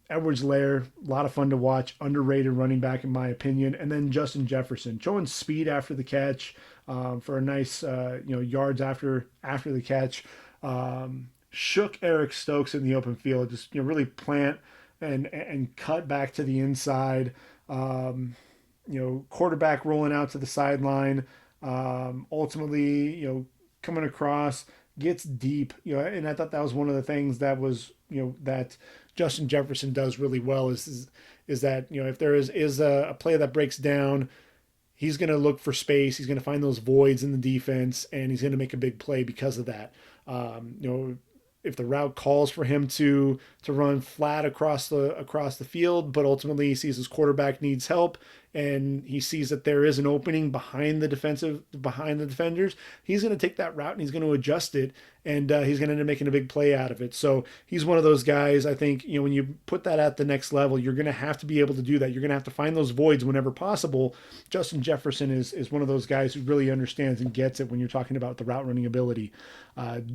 Edwards-Helaire, a lot of fun to watch, underrated running back in my opinion. And then Justin Jefferson showing speed after the catch for a nice yards after the catch. Shook Eric Stokes in the open field, just really plant and cut back to the inside. Quarterback rolling out to the sideline. Ultimately, coming across, gets deep, and I thought that was one of the things that was, that Justin Jefferson does really well is that, if there is a play that breaks down, he's going to look for space. He's going to find those voids in the defense, and he's going to make a big play because of that. if the route calls for him to run flat across the field, but ultimately he sees his quarterback needs help and he sees that there is an opening behind the defenders, he's going to take that route and he's going to adjust it, and he's going to end up making a big play out of it. So he's one of those guys. I think, when you put that at the next level, you're going to have to be able to do that. You're going to have to find those voids whenever possible. Justin Jefferson is one of those guys who really understands and gets it when you're talking about the route running ability.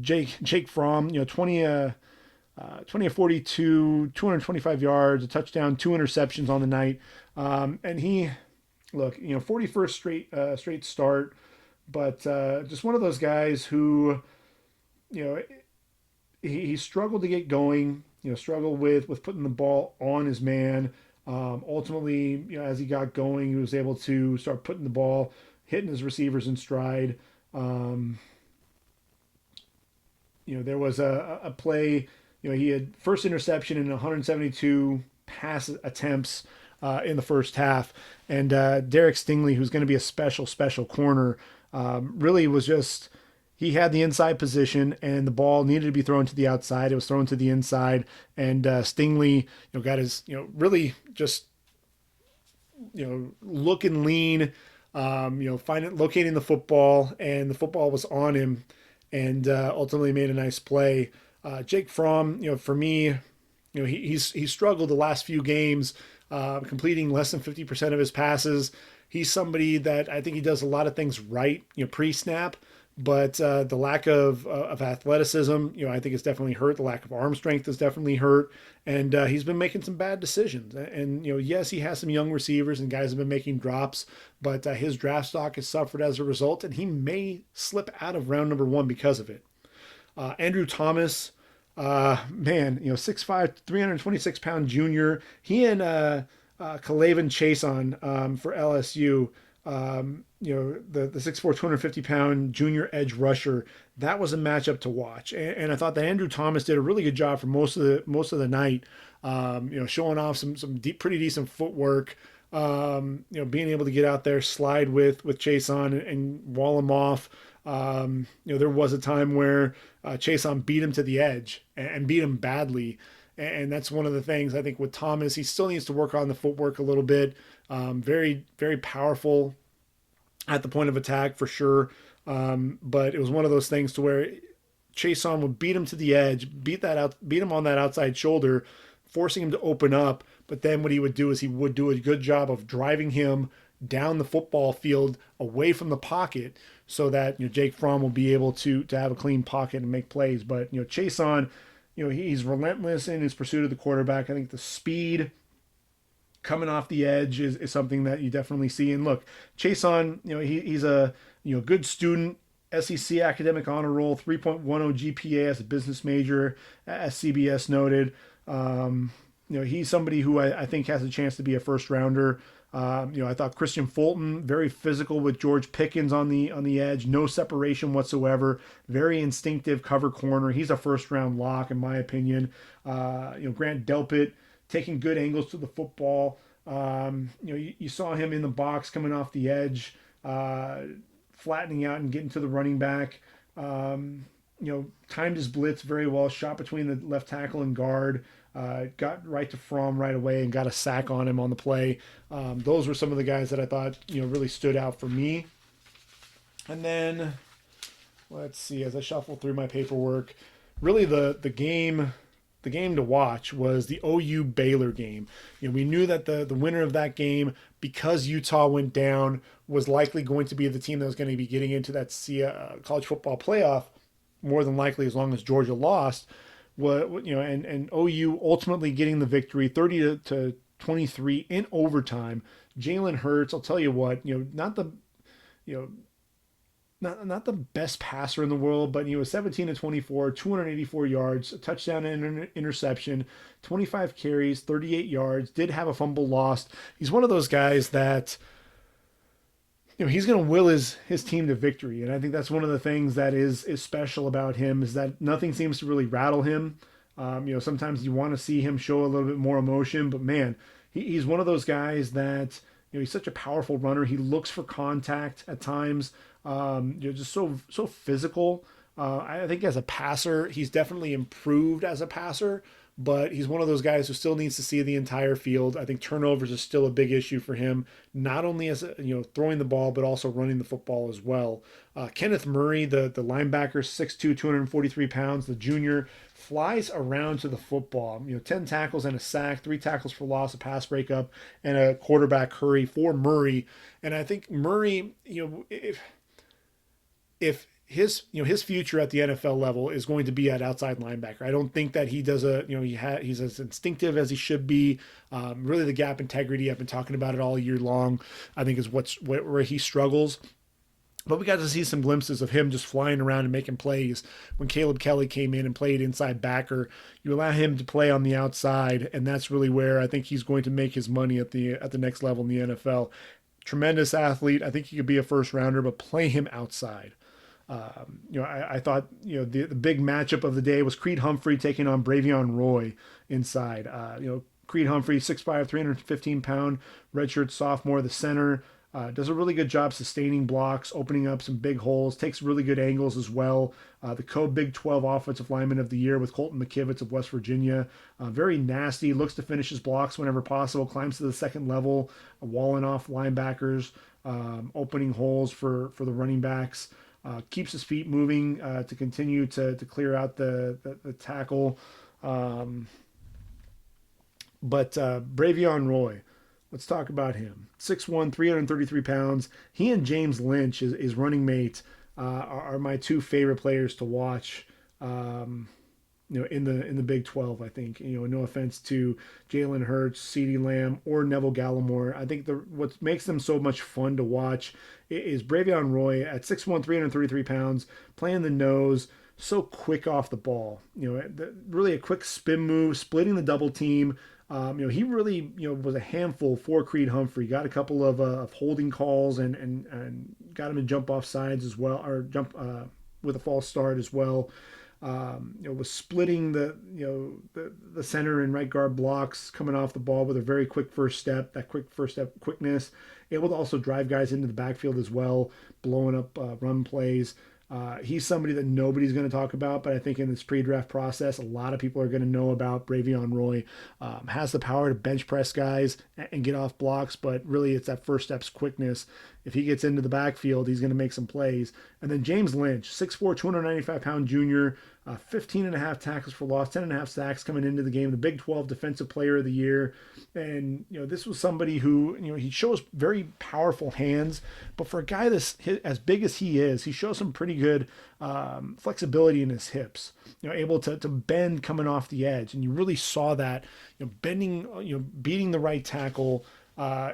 Jake Fromm, 20 of 42, 225 yards, a touchdown, 2 interceptions on the night. And he, 41st straight start, but just one of those guys who, he struggled to get going, struggled with putting the ball on his man. Ultimately, as he got going, he was able to start putting the ball, hitting his receivers in stride. There was a play, he had first interception in 172 pass attempts in the first half. And Derek Stingley, who's going to be a special corner, really was just, he had the inside position and the ball needed to be thrown to the outside. It was thrown to the inside, and Stingley, got his, really just, looking lean, locating the football, and the football was on him, and ultimately made a nice play. Jake Fromm, for me, he's struggled the last few games, completing less than 50% of his passes. He's somebody that I think he does a lot of things right, pre-snap, but the lack of athleticism, I think it's definitely hurt. The lack of arm strength has definitely hurt, and he's been making some bad decisions. And yes, he has some young receivers and guys have been making drops, but his draft stock has suffered as a result, and he may slip out of round number 1 because of it. Andrew Thomas, 6'5", 326-pound junior. He and Kalavan Chason for LSU, the 6'4", 250-pound junior edge rusher. That was a matchup to watch, and I thought that Andrew Thomas did a really good job for most of the night. Showing off some pretty decent footwork. Being able to get out there, slide with Chason and wall him off. There was a time where Chason beat him to the edge and beat him badly. And that's one of the things I think with Thomas, he still needs to work on the footwork a little bit. Very, very powerful at the point of attack for sure. But it was one of those things to where Chason would beat him to the edge, beat him on that outside shoulder, forcing him to open up. But then what he would do is he would do a good job of driving him down the football field away from the pocket, so that Jake Fromm will be able to have a clean pocket and make plays. But Chason, he's relentless in his pursuit of the quarterback. I think the speed coming off the edge is something that you definitely see. And look, Chason, he's a good student, SEC academic honor roll, 3.10 GPA as a business major, as CBS noted. He's somebody who I think has a chance to be a first rounder. I thought Kristian Fulton, very physical with George Pickens on the edge, no separation whatsoever, very instinctive cover corner. He's a first round lock in my opinion. Grant Delpit taking good angles to the football. You saw him in the box coming off the edge, flattening out and getting to the running back. Timed his blitz very well, shot between the left tackle and guard. Got right to Fromm right away and got a sack on him on the play. Those were some of the guys that I thought really stood out for me. And then let's see, as I shuffle through my paperwork, really the game to watch was the OU Baylor game. We knew that the winner of that game, because Utah went down, was likely going to be the team that was going to be getting into that college football playoff, more than likely, as long as Georgia lost. And OU ultimately getting the victory, 30-23 in overtime. Jalen Hurts, I'll tell you what, not the best passer in the world, but he was 17-24, 284 yards, a touchdown and an interception, 25 carries, 38 yards, did have a fumble lost. He's one of those guys that he's going to will his team to victory. And I think that's one of the things that is special about him, is that nothing seems to really rattle him. Sometimes you want to see him show a little bit more emotion, but man, he's one of those guys that, he's such a powerful runner. He looks for contact at times. Just so physical. I think as a passer, he's definitely improved as a passer, but he's one of those guys who still needs to see the entire field. I think turnovers is still a big issue for him, not only as throwing the ball, but also running the football as well. Kenneth Murray, the linebacker, 6'2", 243 pounds, the junior, flies around to the football. 10 tackles and a sack, 3 tackles for loss, a pass breakup, and a quarterback hurry for Murray. And I think Murray, if his future at the NFL level is going to be at outside linebacker. I don't think that he does he's as instinctive as he should be. Really the gap integrity, I've been talking about it all year long, I think is where he struggles. But we got to see some glimpses of him just flying around and making plays. When Caleb Kelly came in and played inside backer, you allow him to play on the outside, and that's really where I think he's going to make his money at the next level in the NFL. Tremendous athlete. I think he could be a first rounder, but play him outside. I thought, the big matchup of the day was Creed Humphrey taking on Bravion Roy inside. Creed Humphrey, 6'5", 315-pound, redshirt sophomore, the center, does a really good job sustaining blocks, opening up some big holes, takes really good angles as well. The co-Big 12 Offensive Lineman of the Year with Colton McKivitz of West Virginia. Very nasty, looks to finish his blocks whenever possible, climbs to the second level, walling off linebackers, opening holes for the running backs. Keeps his feet moving to continue to clear out the tackle. But Bravion Roy, let's talk about him. 6'1", 333 pounds. He and James Lynch, his running mate, are my two favorite players to watch. In the Big 12, I think. No offense to Jalen Hurts, CeeDee Lamb, or Neville Gallimore. I think what makes them so much fun to watch is Bravion Roy at 6'1", 333 pounds, playing the nose, so quick off the ball. Really a quick spin move, splitting the double team. He really was a handful for Creed Humphrey. Got a couple of holding calls and got him to jump off sides as well, or jump with a false start as well. Was splitting the center and right guard blocks, coming off the ball with a very quick first step, quickness, able to also drive guys into the backfield as well, blowing up run plays. He's somebody that nobody's going to talk about, but I think in this pre-draft process, a lot of people are going to know about Bravion Roy. Has the power to bench press guys and get off blocks, but really it's that first step's quickness. If he gets into the backfield, he's going to make some plays. And then James Lynch, 6'4", 295-pound junior, 15 and a half tackles for loss, 10 and a half sacks coming into the game, the Big 12 Defensive Player of the Year. And, this was somebody who, he shows very powerful hands, but for a guy that's as big as he is, he shows some pretty good flexibility in his hips, able to bend coming off the edge. And you really saw that, bending, beating the right tackle,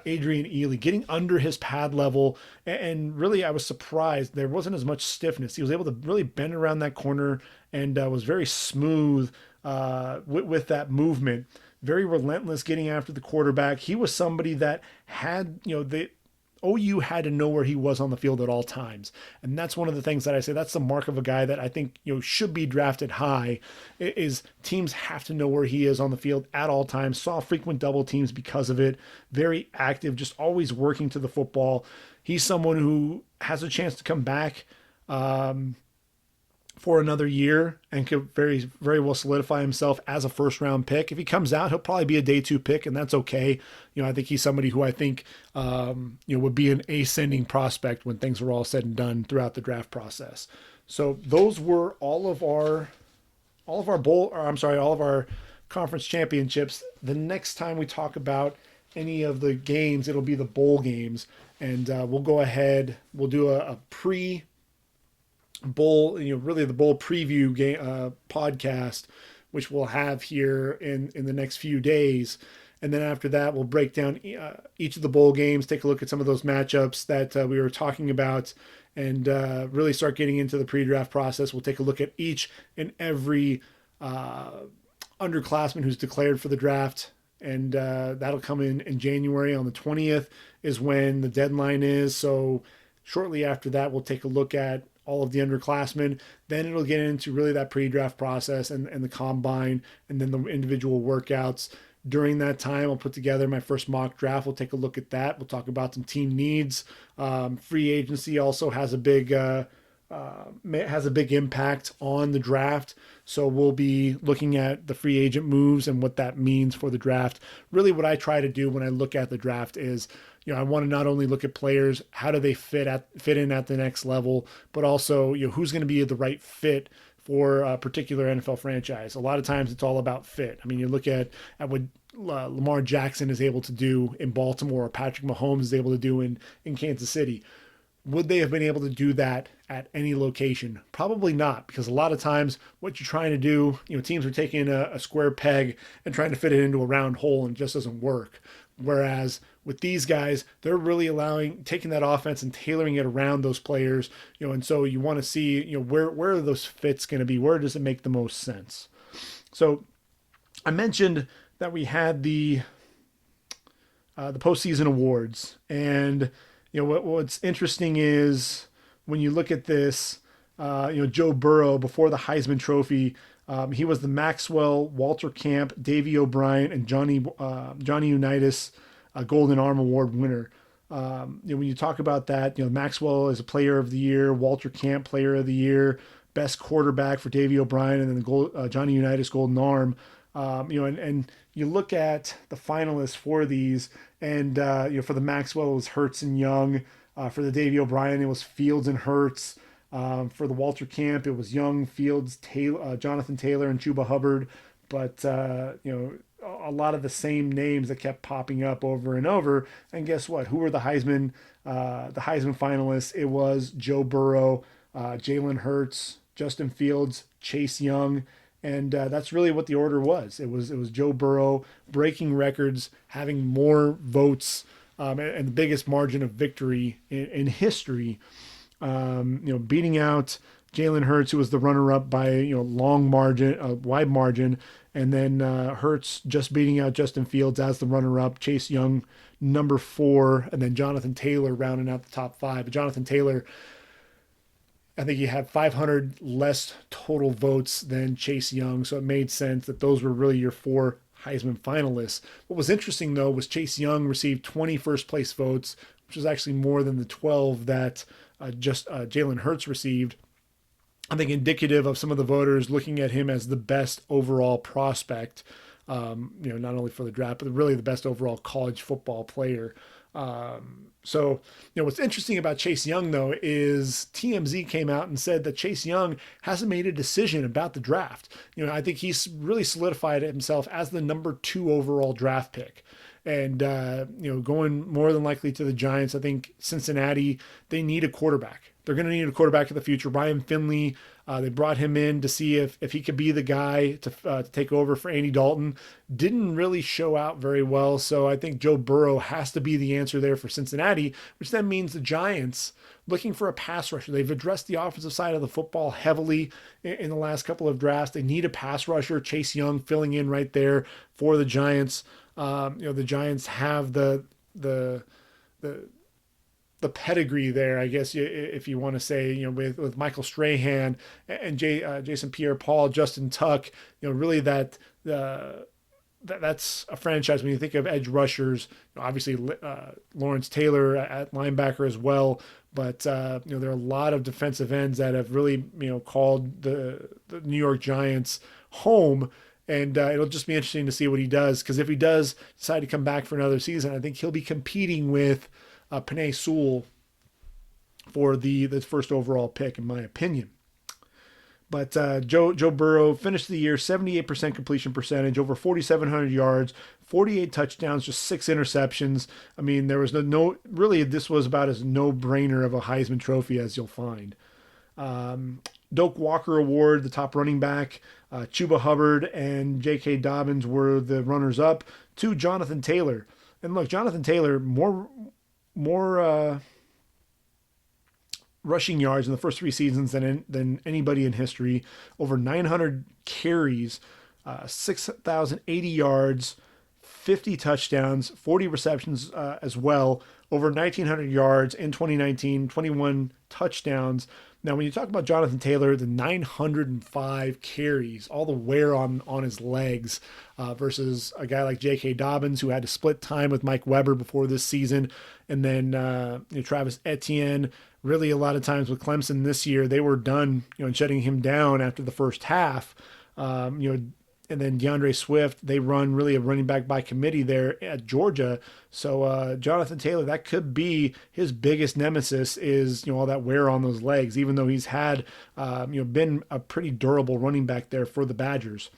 Adrian Ely, getting under his pad level. And really, I was surprised there wasn't as much stiffness. He was able to really bend around that corner and was very smooth with that movement. Very relentless getting after the quarterback. He was somebody that had, the OU had to know where he was on the field at all times. And that's one of the things that I say, that's the mark of a guy that I think, should be drafted high, is teams have to know where he is on the field at all times. Saw frequent double teams because of it. Very active, just always working to the football. He's someone who has a chance to come back for another year and could very, very well solidify himself as a first round pick. If he comes out, he'll probably be a day 2 pick, and that's okay. I think he's somebody who I think, would be an ascending prospect when things are all said and done throughout the draft process. So those were all of our conference championships. The next time we talk about any of the games, it'll be the bowl games, and we'll go ahead. We'll do a bowl, really the bowl preview game podcast, which we'll have here in the next few days. And then after that, we'll break down each of the bowl games, take a look at some of those matchups that we were talking about, and really start getting into the pre-draft process. We'll take a look at each and every underclassman who's declared for the draft. And that'll come in January. On the 20th is when the deadline is. So shortly after that, we'll take a look at all of the underclassmen. Then it'll get into really that pre-draft process and the combine, and then the individual workouts. During that time, I'll put together my first mock draft. We'll take a look at that. We'll talk about some team needs. Free agency also has a big has a big impact on the draft. So we'll be looking at the free agent moves and what that means for the draft. Really, what I try to do when I look at the draft is, I want to not only look at players, how do they fit in at the next level, but also, who's going to be the right fit for a particular NFL franchise. A lot of times it's all about fit. I mean, you look at what Lamar Jackson is able to do in Baltimore, or Patrick Mahomes is able to do in Kansas City. Would they have been able to do that at any location? Probably not, because a lot of times what you're trying to do, teams are taking a square peg and trying to fit it into a round hole, and it just doesn't work. Whereas with these guys, they're really taking that offense and tailoring it around those players, and so you want to see, where are those fits going to be? Where does it make the most sense? So I mentioned that we had the postseason awards, and what's interesting is when you look at this, Joe Burrow, before the Heisman Trophy, he was the Maxwell, Walter Camp, Davey O'Brien, and Johnny Unitas Golden Arm Award winner. When you talk about that, Maxwell is a Player of the Year, Walter Camp Player of the Year, best quarterback for Davey O'Brien, and then the Johnny Unitas Golden Arm. And you look at the finalists for these, and for the Maxwell it was Hurts and Young. For the Davey O'Brien it was Fields and Hurts. For the Walter Camp it was Young, Fields, Jonathan Taylor, and Chuba Hubbard. But a lot of the same names that kept popping up over and over. And guess what? Who were the Heisman finalists? It was Joe Burrow, Jalen Hurts, Justin Fields, Chase Young. And that's really what the order was. It was Joe Burrow breaking records, having more votes, and the biggest margin of victory in history. Beating out Jalen Hurts, who was the runner-up by wide margin, and then Hurts just beating out Justin Fields as the runner-up. Chase Young, number 4, and then Jonathan Taylor rounding out the top 5. But Jonathan Taylor, I think he had 500 less total votes than Chase Young, so it made sense that those were really your 4 Heisman finalists. What was interesting, though, was Chase Young received 20 first-place votes, which was actually more than the 12 that Jalen Hurts received. I think indicative of some of the voters looking at him as the best overall prospect, not only for the draft, but really the best overall college football player. So what's interesting about Chase Young, though, is TMZ came out and said that Chase Young hasn't made a decision about the draft. I think he's really solidified himself as the number 2 overall draft pick. And, going more than likely to the Giants. I think Cincinnati, they need a quarterback. They're going to need a quarterback in the future. Ryan Finley, they brought him in to see if he could be the guy to take over for Andy Dalton. Didn't really show out very well. So I think Joe Burrow has to be the answer there for Cincinnati, which then means the Giants looking for a pass rusher. They've addressed the offensive side of the football heavily in the last couple of drafts. They need a pass rusher. Chase Young filling in right there for the Giants. The Giants have the pedigree there, I guess, if you want to say, with Michael Strahan and Jason Pierre-Paul, Justin Tuck, really that's a franchise. When you think of edge rushers, obviously Lawrence Taylor at linebacker as well, but there are a lot of defensive ends that have really called the New York Giants home. And it'll just be interesting to see what he does, because if he does decide to come back for another season, I think he'll be competing with Penei Sewell for the first overall pick, in my opinion. But Joe Burrow finished the year 78% completion percentage, over 4,700 yards, 48 touchdowns, just 6 interceptions. I mean, there was really, this was about as no-brainer of a Heisman Trophy as you'll find. Doak Walker Award, the top running back. Chuba Hubbard and J.K. Dobbins were the runners-up to Jonathan Taylor. And look, Jonathan Taylor, more rushing yards in the first 3 seasons than anybody in history. Over 900 carries, 6,080 yards, 50 touchdowns, 40 receptions as well. Over 1,900 yards in 2019, 21 touchdowns. Now, when you talk about Jonathan Taylor, the 905 carries, all the wear on his legs, versus a guy like J.K. Dobbins, who had to split time with Mike Weber before this season, and then Travis Etienne, really a lot of times with Clemson this year, they were done, and shutting him down after the first half. And then DeAndre Swift, they run really a running back by committee there at Georgia. So Jonathan Taylor, that could be his biggest nemesis is, all that wear on those legs, even though he's had, been a pretty durable running back there for the Badgers.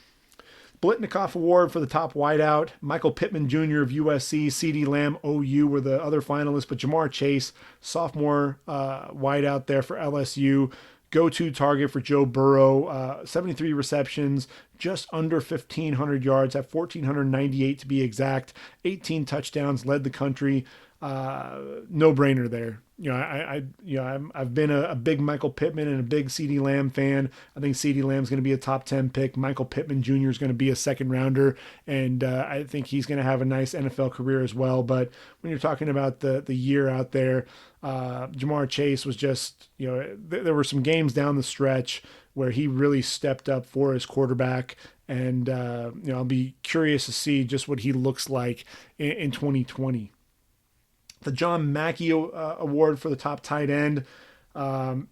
Blitnikoff Award for the top wideout. Michael Pittman Jr. of USC, CeeDee Lamb, OU were the other finalists, but Jamar Chase, sophomore wideout there for LSU. Go-to target for Joe Burrow, 73 receptions, just under 1,500 yards, at 1,498 to be exact, 18 touchdowns, led the country. No-brainer there. I've been a big Michael Pittman and a big CeeDee Lamb fan. I think CeeDee Lamb's going to be a top 10 pick. Michael Pittman Jr. is going to be a second rounder, and I think he's going to have a nice NFL career as well. But when you're talking about the year out there, Jamar Chase was just, there were some games down the stretch where he really stepped up for his quarterback. And, I'll be curious to see just what he looks like in 2020. The John Mackey Award for the top tight end.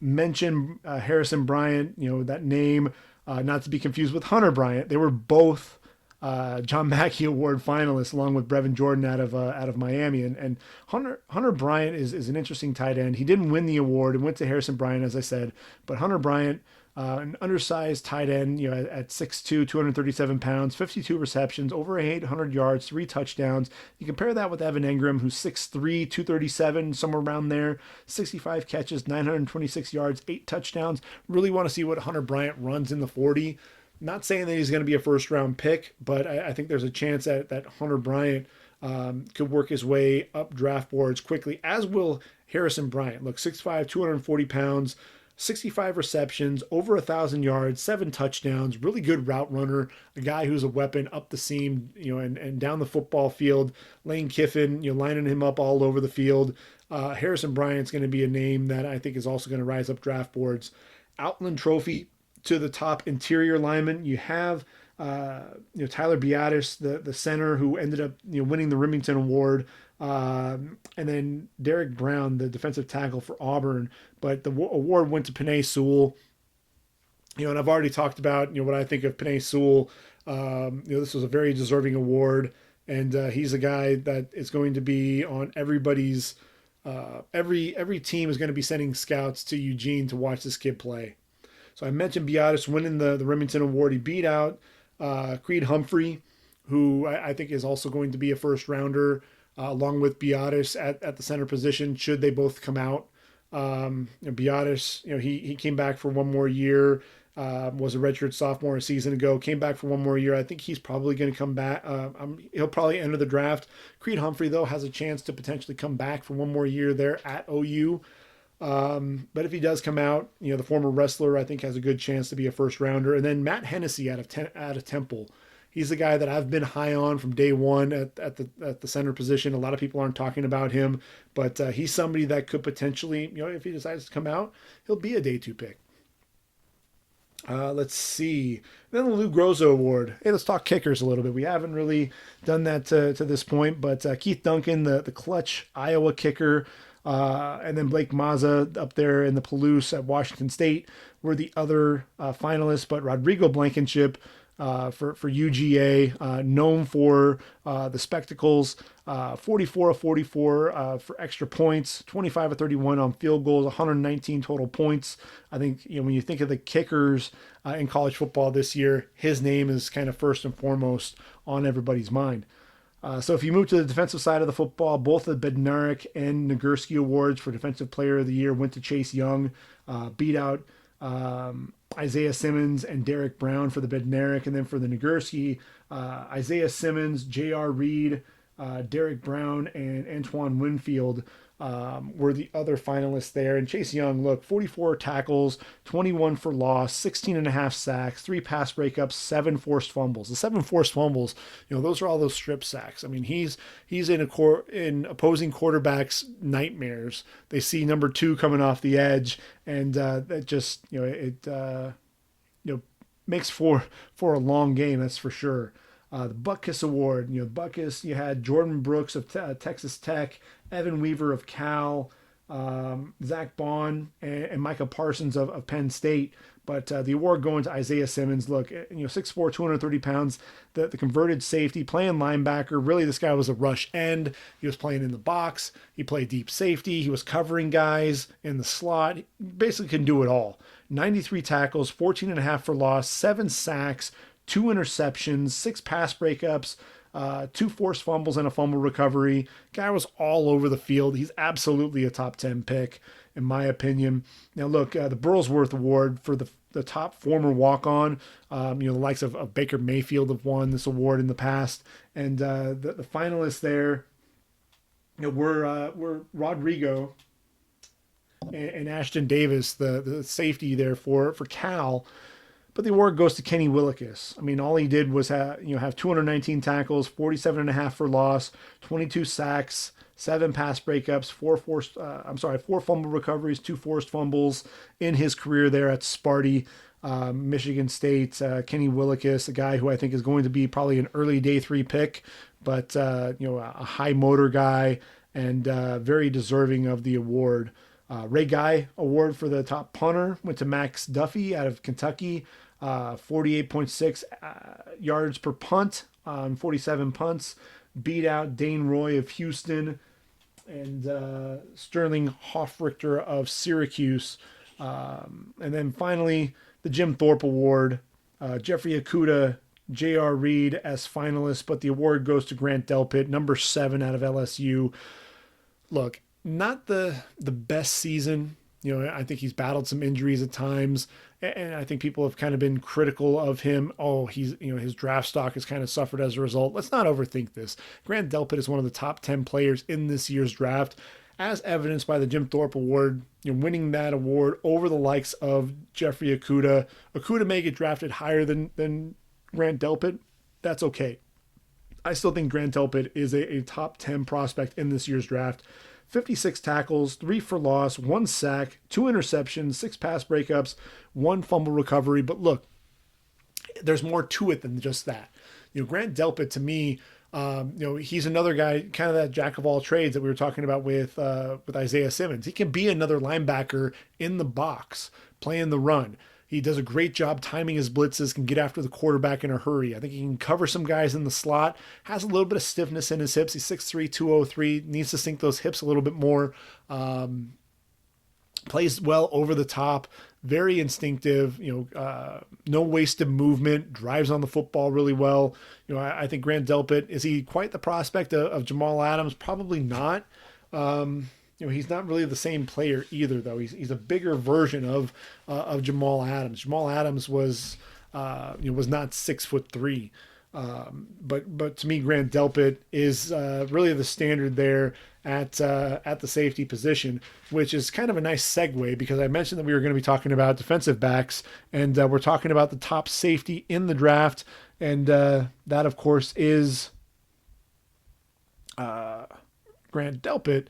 Mention Harrison Bryant, that name, not to be confused with Hunter Bryant. They were both John Mackey Award finalists, along with Brevin Jordan out of Miami. And Hunter Bryant is an interesting tight end. He didn't win the award and went to Harrison Bryant, as I said. But Hunter Bryant, an undersized tight end, at 6'2", 237 pounds, 52 receptions, over 800 yards, 3 touchdowns. You compare that with Evan Engram, who's 6'3", 237, somewhere around there, 65 catches, 926 yards, 8 touchdowns. Really want to see what Hunter Bryant runs in the 40. Not saying that he's going to be a first-round pick, but I think there's a chance that Hunter Bryant could work his way up draft boards quickly, as will Harrison Bryant. Look, 6'5", 240 pounds, 65 receptions, over 1,000 yards, 7 touchdowns, really good route runner, a guy who's a weapon up the seam, and down the football field. Lane Kiffin, lining him up all over the field. Harrison Bryant's going to be a name that I think is also going to rise up draft boards. Outland Trophy to the top interior lineman. You have Tyler Biadasz, the center, who ended up winning the Remington Award. And then Derek Brown, the defensive tackle for Auburn, but the award went to Penei Sewell. And I've already talked about what I think of Penei Sewell. This was a very deserving award, and he's a guy that is going to be on everybody's. Every team is going to be sending scouts to Eugene to watch this kid play. So I mentioned Biadasz winning the Remington Award. He beat out Creed Humphrey, who I think is also going to be a first rounder. Along with Biadasz at the center position, should they both come out. Biadasz, he came back for one more year, was a redshirt sophomore a season ago, came back for one more year. I think he's probably going to come back. He'll probably enter the draft. Creed Humphrey, though, has a chance to potentially come back for one more year there at OU. But if he does come out, the former wrestler, I think, has a good chance to be a first rounder. And then Matt Hennessy out of Temple. He's the guy that I've been high on from day one at the center position. A lot of people aren't talking about him, but he's somebody that could potentially, if he decides to come out, he'll be a day 2 pick. Let's see. Then the Lou Groza Award. Hey, let's talk kickers a little bit. We haven't really done that to this point, but Keith Duncan, the clutch Iowa kicker, and then Blake Mazza up there in the Palouse at Washington State were the other finalists, but Rodrigo Blankenship, for UGA, known for the spectacles, 44 of 44 for extra points, 25 of 31 on field goals, 119 total points. I think when you think of the kickers in college football this year, his name is kind of first and foremost on everybody's mind. So if you move to the defensive side of the football, both the Bednarik and Nagurski awards for Defensive Player of the Year went to Chase Young, beat out Isaiah Simmons and Derek Brown for the Bednarik, and then for the Nagurski, Isaiah Simmons, J.R. Reed, Derek Brown, and Antoine Winfield were the other finalists there. And Chase Young, look, 44 tackles, 21 for loss, 16 and a half sacks, 3 pass breakups, 7 forced fumbles. The 7 forced fumbles, those are all those strip sacks. I mean, he's in opposing quarterbacks' nightmares. They see number 2 coming off the edge, and that just makes for a long game. That's for sure. The Butkus Award, Butkus, you had Jordan Brooks of Texas Tech, Evan Weaver of Cal, Zach Bond and Micah Parsons of Penn State. But the award going to Isaiah Simmons. Look, 6'4", 230 pounds, the converted safety, playing linebacker. Really, this guy was a rush end. He was playing in the box. He played deep safety. He was covering guys in the slot. He basically can do it all. 93 tackles, 14 and a half for loss, 7 sacks, 2 interceptions, 6 pass breakups, 2 forced fumbles and a fumble recovery. Guy was all over the field. He's absolutely a top 10 pick, in my opinion. Now, look, the Burlsworth Award for the top former walk-on, the likes of Baker Mayfield have won this award in the past. And the finalists there were Rodrigo and Ashtyn Davis, the safety there for Cal. But the award goes to Kenny Willekes. I mean, all he did was have 219 tackles, 47 and a half for loss, 22 sacks, 7 pass breakups, 4 fumble recoveries, 2 forced fumbles in his career there at Sparty, Michigan State. Kenny Willekes, a guy who I think is going to be probably an early day 3 pick, but a high motor guy and very deserving of the award. Ray Guy Award for the top punter went to Max Duffy out of Kentucky. 48.6 yards per punt on 47 punts. Beat out Dane Roy of Houston and Sterling Hoffrichter of Syracuse. And then finally, the Jim Thorpe Award. Jeffrey Okudah, J.R. Reed as finalists, but the award goes to Grant Delpit, number 7 out of LSU. Look, not the best season. I think he's battled some injuries at times, and I think people have kind of been critical of him. Oh, his draft stock has kind of suffered as a result. Let's not overthink this. Grant Delpit is one of the top 10 players in this year's draft, as evidenced by the Jim Thorpe Award. Winning that award over the likes of Jeffrey Okudah. Okudah may get drafted higher than Grant Delpit. That's okay. I still think Grant Delpit is a top 10 prospect in this year's draft. 56 tackles, 3 for loss, 1 sack, 2 interceptions, 6 pass breakups, 1 fumble recovery. But look, there's more to it than just that. Grant Delpit, to me, he's another guy, kind of that jack of all trades that we were talking about with Isaiah Simmons. He can be another linebacker in the box, playing the run. He does a great job timing his blitzes, can get after the quarterback in a hurry. I think he can cover some guys in the slot, has a little bit of stiffness in his hips. He's 6'3", 203, needs to sink those hips a little bit more. Plays well over the top, very instinctive, no wasted movement, drives on the football really well. I think Grant Delpit, is he quite the prospect of Jamal Adams? Probably not. He's not really the same player either, though. He's a bigger version of Jamal Adams. Jamal Adams was not 6'3", but to me, Grant Delpit is really the standard there at the safety position, which is kind of a nice segue because I mentioned that we were going to be talking about defensive backs, and we're talking about the top safety in the draft, and that of course is Grant Delpit.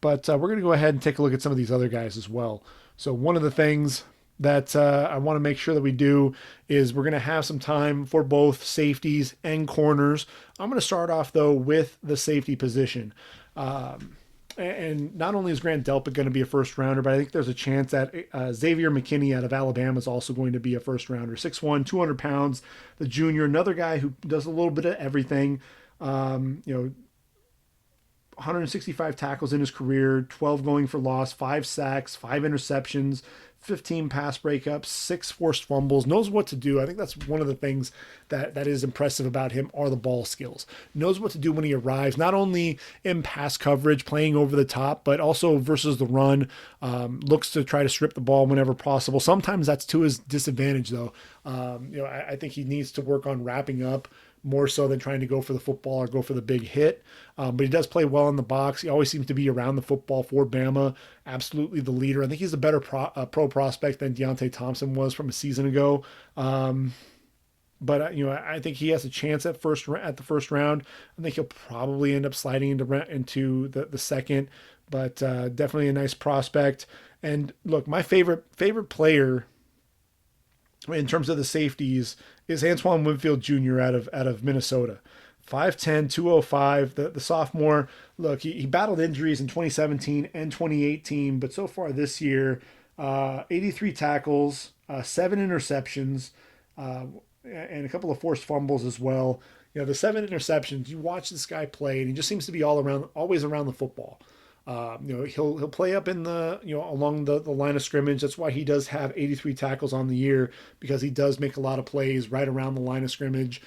But we're going to go ahead and take a look at some of these other guys as well. So one of the things that I want to make sure that we do is we're going to have some time for both safeties and corners. I'm going to start off, though, with the safety position. And not only is Grant Delpit going to be a first rounder, but I think there's a chance that Xavier McKinney out of Alabama is also going to be a first rounder. 6'1", 200 pounds, the junior, another guy who does a little bit of everything. 165 tackles in his career, 12 going for loss, 5 sacks, 5 interceptions, 15 pass breakups, 6 forced fumbles, knows what to do. I think that's one of the things that is impressive about him are the ball skills. Knows what to do when he arrives, not only in pass coverage, playing over the top, but also versus the run. Looks to try to strip the ball whenever possible. Sometimes that's to his disadvantage, though. I think he needs to work on wrapping up more so than trying to go for the football or go for the big hit. But he does play well in the box. He always seems to be around the football for Bama. Absolutely the leader. I think he's a better pro prospect than Deontay Thompson was from a season ago. But I think he has a chance at the first round. I think he'll probably end up sliding into the second, but definitely a nice prospect. And look, my favorite player in terms of the safeties is Antoine Winfield Jr. out of Minnesota. 5'10", 205, the sophomore. Look, he battled injuries in 2017 and 2018, but so far this year, 83 tackles, 7 interceptions, and a couple of forced fumbles as well. The 7 interceptions, you watch this guy play, and he just seems to be always around the football. He'll play up in the, along the line of scrimmage. That's why he does have 83 tackles on the year, because he does make a lot of plays right around the line of scrimmage.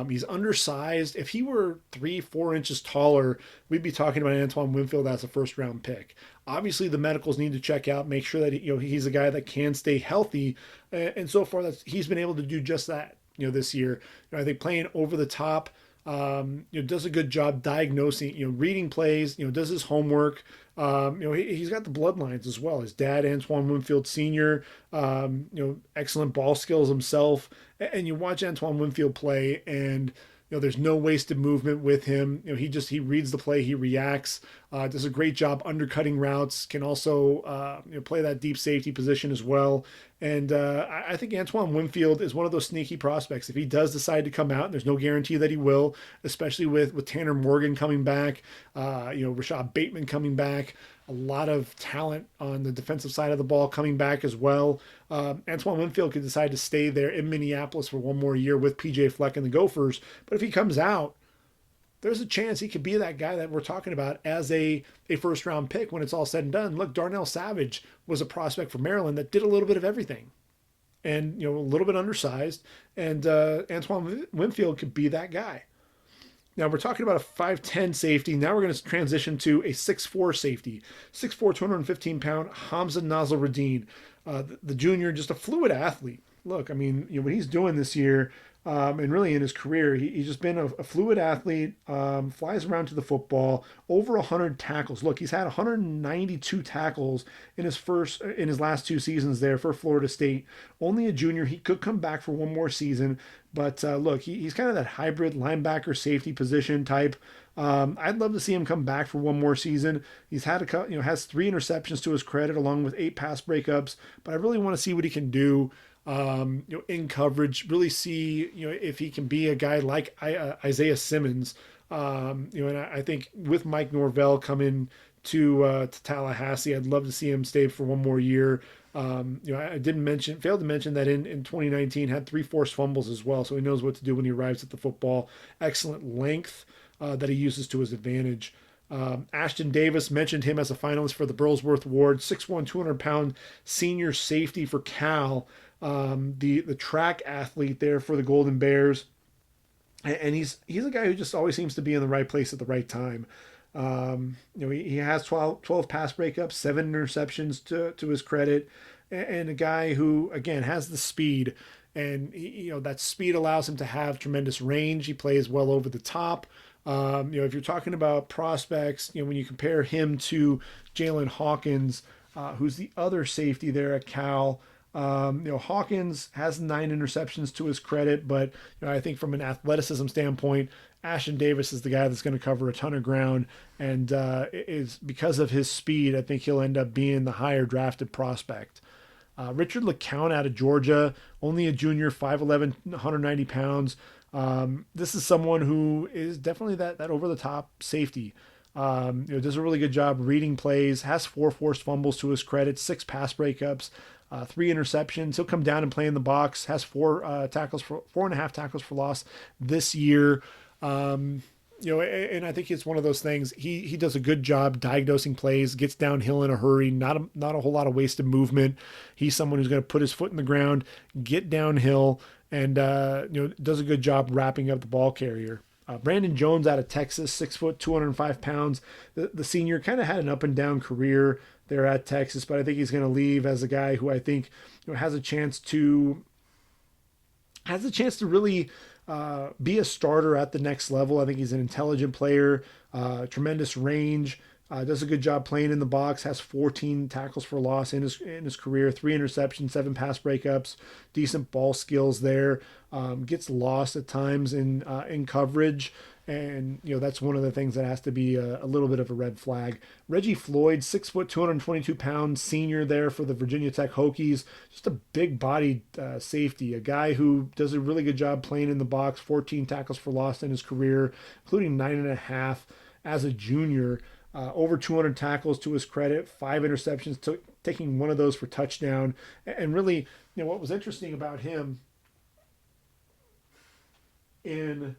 He's undersized. If he were 3-4 inches taller, we'd be talking about Antoine Winfield as a first round pick. Obviously, the medicals need to check out, make sure that he's a guy that can stay healthy, and so far he's been able to do just that. This year, I think playing over the top. Does a good job diagnosing, reading plays, does his homework. He's got the bloodlines as well. His dad, Antoine Winfield Sr., excellent ball skills himself. And you watch Antoine Winfield play, and there's no wasted movement with him. He reads the play, he reacts, does a great job undercutting routes, can also play that deep safety position as well. And I think Antoine Winfield is one of those sneaky prospects. If he does decide to come out, and there's no guarantee that he will, especially with Tanner Morgan coming back, Rashad Bateman coming back, a lot of talent on the defensive side of the ball coming back as well. Antoine Winfield could decide to stay there in Minneapolis for one more year with PJ Fleck and the Gophers. But if he comes out, there's a chance he could be that guy that we're talking about as a first round pick when it's all said and done. Look, Darnell Savage was a prospect for Maryland that did a little bit of everything, and a little bit undersized, and Antoine Winfield could be that guy. Now we're talking about a 5'10 safety. Now we're going to transition to a 6'4 safety. 6'4", 215-pound Hamsah Nasilrideen, the junior, just a fluid athlete. Look, I mean, what he's doing this year, and really in his career, he's just been a fluid athlete, flies around to the football, over 100 tackles. Look, he's had 192 tackles in his last 2 seasons there for Florida State. Only a junior. He could come back for one more season, but look, he's kind of that hybrid linebacker safety position type. I'd love to see him come back for one more season. He's had has 3 interceptions to his credit, along with 8 pass breakups, but I really want to see what he can do. In coverage, really see, if he can be a guy like Isaiah Simmons, and I think with Mike Norvell coming to Tallahassee, I'd love to see him stay for one more year. I failed to mention that in 2019 had 3 forced fumbles as well, so he knows what to do when he arrives at the football. Excellent length that he uses to his advantage. Ashtyn Davis, mentioned him as a finalist for the Burlsworth Award, 6'1", 200-pound senior safety for Cal. The track athlete there for the Golden Bears, and he's a guy who just always seems to be in the right place at the right time. He has 12 pass breakups, 7 interceptions to his credit, and a guy who again has the speed, and that speed allows him to have tremendous range. He plays well over the top. If you're talking about prospects, when you compare him to Jalen Hawkins, who's the other safety there at Cal. Hawkins has 9 interceptions to his credit, but I think from an athleticism standpoint, Ashtyn Davis is the guy that's going to cover a ton of ground, and is because of his speed, I think he'll end up being the higher drafted prospect. Richard Lecounte out of Georgia, only a junior, 5'11", 190 pounds. This is someone who is definitely that over the top safety. Does a really good job reading plays, has 4 forced fumbles to his credit, 6 pass breakups, 3 interceptions. He'll come down and play in the box, has 4.5 tackles for loss this year. And I think it's one of those things. He does a good job diagnosing plays, gets downhill in a hurry, not a whole lot of wasted movement. He's someone who's going to put his foot in the ground, get downhill, and does a good job wrapping up the ball carrier. Brandon Jones out of Texas, 6 foot, 205 pounds. The senior kind of had an up and down career there at Texas, but I think he's going to leave as a guy who I think has a chance to really be a starter at the next level. I think he's an intelligent player, tremendous range. Does a good job playing in the box, has 14 tackles for loss in his career, 3 interceptions, 7 pass breakups, decent ball skills there. Gets lost at times in coverage. And, that's one of the things that has to be a little bit of a red flag. Reggie Floyd, 6 foot, 222 pounds, senior there for the Virginia Tech Hokies. Just a big bodied safety, a guy who does a really good job playing in the box, 14 tackles for loss in his career, including 9.5 as a junior. Over 200 tackles to his credit, 5 interceptions, taking one of those for touchdown. And really, what was interesting about him in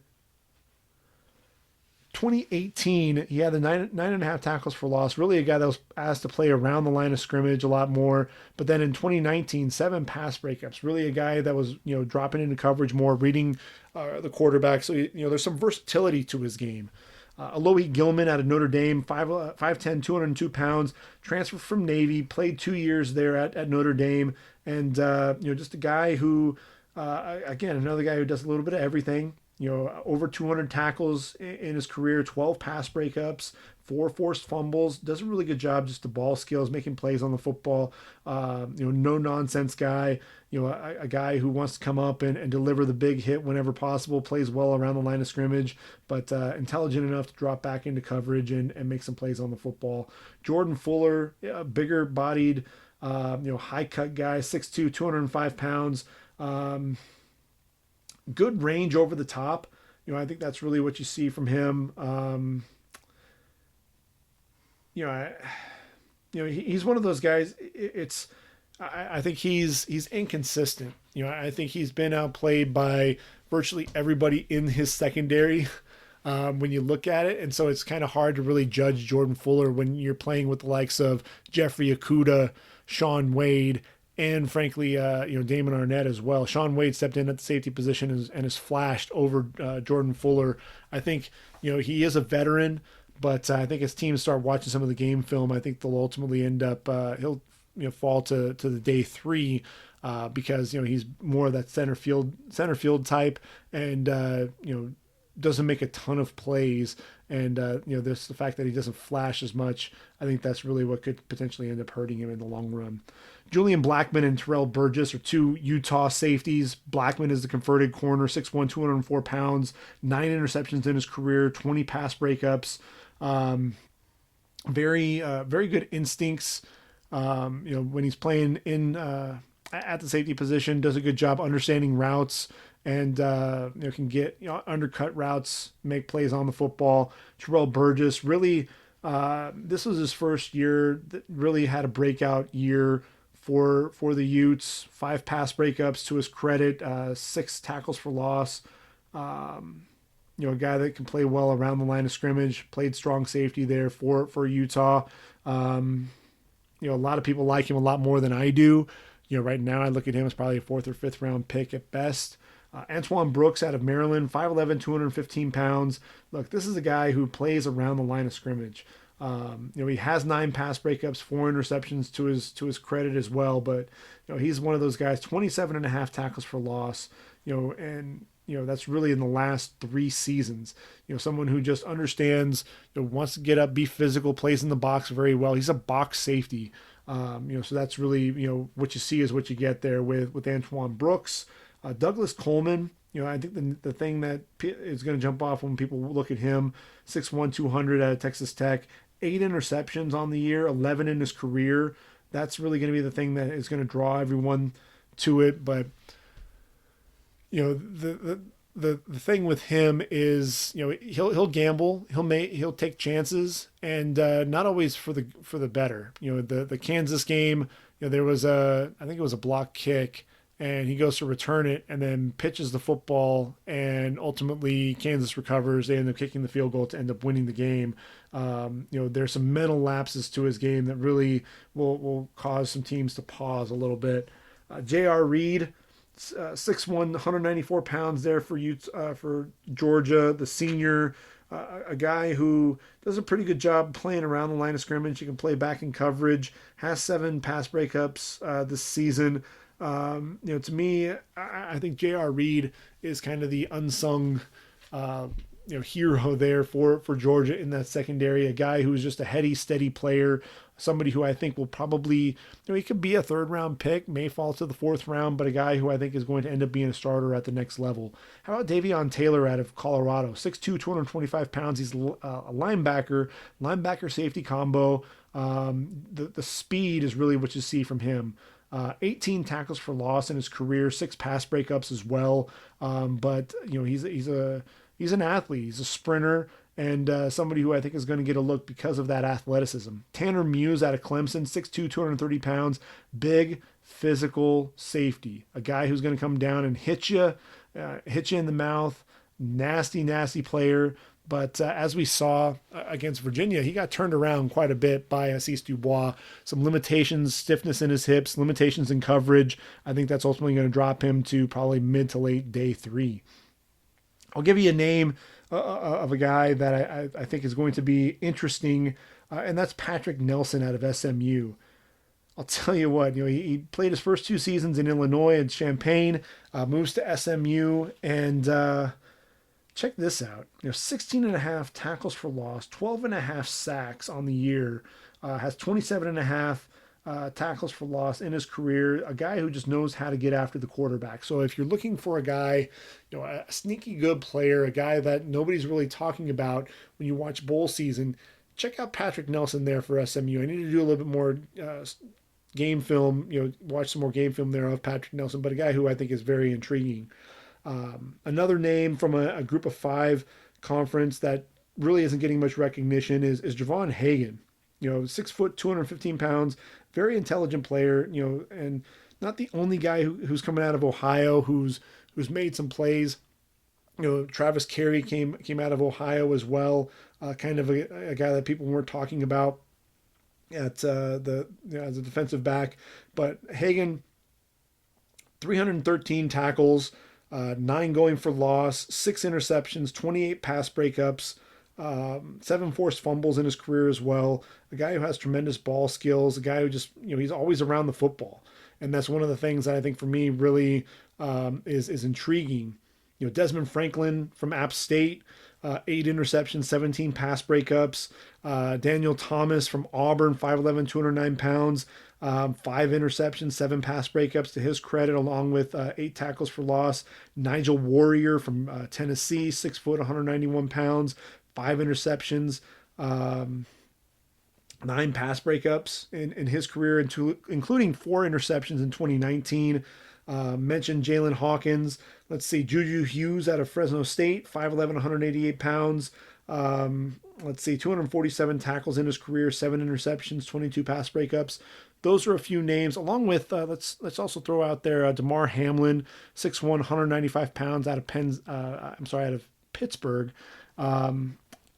2018, he had the 9.5 tackles for loss. Really a guy that was asked to play around the line of scrimmage a lot more. But then in 2019, 7 pass breakups. Really a guy that was, dropping into coverage more, reading the quarterback. So, there's some versatility to his game. Alohi Gilman out of Notre Dame, 5'10", 202 pounds, transferred from Navy, played 2 years there at Notre Dame, and just a guy who, again, another guy who does a little bit of everything. Over 200 tackles in his career, 12 pass breakups, 4 forced fumbles, does a really good job just the ball skills, making plays on the football. No nonsense guy. A guy who wants to come up and deliver the big hit whenever possible, plays well around the line of scrimmage, but intelligent enough to drop back into coverage and make some plays on the football. Jordan Fuller, bigger bodied, high cut guy, 6'2", 205 pounds. Good range over the top. I think that's really what you see from him. He's one of those guys. I think he's inconsistent. I think he's been outplayed by virtually everybody in his secondary when you look at it. And so it's kind of hard to really judge Jordan Fuller when you're playing with the likes of Jeffrey Okudah, Shaun Wade, and frankly, Damon Arnett as well. Shaun Wade stepped in at the safety position and has flashed over Jordan Fuller. I think, he is a veteran, but I think as teams start watching some of the game film, I think they'll ultimately end up, he'll fall to the day 3 because, he's more of that center field type and, doesn't make a ton of plays. And, there's the fact that he doesn't flash as much. I think that's really what could potentially end up hurting him in the long run. Julian Blackman and Terrell Burgess are 2 Utah safeties. Blackman is the converted corner, 6'1", 204 pounds, 9 interceptions in his career, 20 pass breakups. Very good instincts. When he's playing in at the safety position, does a good job understanding routes and can get undercut routes, make plays on the football. Terrell Burgess really, this was his first year that really had a breakout year for the Utes. 5 pass breakups to his credit, 6 tackles for loss. A guy that can play well around the line of scrimmage, played strong safety there for Utah. A lot of people like him a lot more than I do. Right now I look at him as probably a 4th or 5th round pick at best. Antoine Brooks out of Maryland, 5'11", 215 pounds. Look, this is a guy who plays around the line of scrimmage. He has 9 pass breakups, 4 interceptions to his credit as well. But he's one of those guys, 27.5 tackles for loss. And that's really in the last 3 seasons. Someone who just understands, wants to get up, be physical, plays in the box very well. He's a box safety. So that's really what you see is what you get there with Antoine Brooks. Douglas Coleman, I think the thing that is going to jump off when people look at him, 6'1", 200 out of Texas Tech, 8 interceptions on the year, 11 in his career. That's really going to be the thing that is going to draw everyone to it. But the thing with him is he'll gamble, he'll take chances, and not always for the better. The Kansas game, there was I think it was a block kick. And he goes to return it and then pitches the football, and ultimately Kansas recovers. They end up kicking the field goal to end up winning the game. There's some mental lapses to his game that really will cause some teams to pause a little bit. J.R. Reed, 6'1", 194 pounds there for Georgia, the senior, a guy who does a pretty good job playing around the line of scrimmage. He can play back in coverage, has 7 pass breakups this season. To me, I think J.R. Reed is kind of the unsung hero there for Georgia in that secondary, a guy who's just a heady, steady player, somebody who I think will probably, he could be a third round pick, may fall to the fourth round, but a guy who I think is going to end up being a starter at the next level. How about Davion Taylor out of Colorado? 6'2", 225 pounds. He's a linebacker safety combo. The speed is really what you see from him. 18 tackles for loss in his career, 6 pass breakups as well. But he's an athlete. He's a sprinter and somebody who I think is going to get a look because of that athleticism. Tanner Muse out of Clemson, 6'2", 230 pounds, big physical safety. A guy who's going to come down and hit you in the mouth. Nasty player. But as we saw against Virginia, he got turned around quite a bit by Assis Dubois. Some limitations, stiffness in his hips, limitations in coverage. I think that's ultimately going to drop him to probably mid to late day 3. I'll give you a name of a guy that I think is going to be interesting, and that's Patrick Nelson out of SMU. I'll tell you what, he played his first 2 seasons in Illinois and Champaign, moves to SMU, and check this out. 16.5 tackles for loss, 12.5 sacks on the year, has 27.5 tackles for loss in his career, a guy who just knows how to get after the quarterback. So if you're looking for a guy, a sneaky good player, a guy that nobody's really talking about when you watch bowl season, check out Patrick Nelson there for SMU. I need to do a little bit more game film, watch some more game film there of Patrick Nelson, but a guy who I think is very intriguing. Another name from a group of 5 conference that really isn't getting much recognition is Javon Hagan. 6 foot, 215 pounds, very intelligent player, and not the only guy who's coming out of Ohio who's made some plays. Travis Carey came out of Ohio as well, kind of a guy that people weren't talking about at as a defensive back. But Hagan, 313 tackles, 9 going for loss, 6 interceptions, 28 pass breakups, 7 forced fumbles in his career as well. A guy who has tremendous ball skills, a guy who just, he's always around the football. And that's one of the things that I think for me really is intriguing. Desmond Franklin from App State, 8 interceptions, 17 pass breakups. Daniel Thomas from Auburn, 5'11", 209 pounds, 5 interceptions, 7 pass breakups to his credit, along with 8 tackles for loss. Nigel Warrior from Tennessee, 6 foot, 191 pounds, 5 interceptions, 9 pass breakups in his career, including 4 interceptions in 2019. Mentioned Jalen Hawkins. Let's see, Juju Hughes out of Fresno State, 5'11", 188 pounds. 247 tackles in his career, 7 interceptions, 22 pass breakups. Those are a few names, along with let's also throw out there Damar Hamlin, 6'1", 195 pounds, out of Pittsburgh.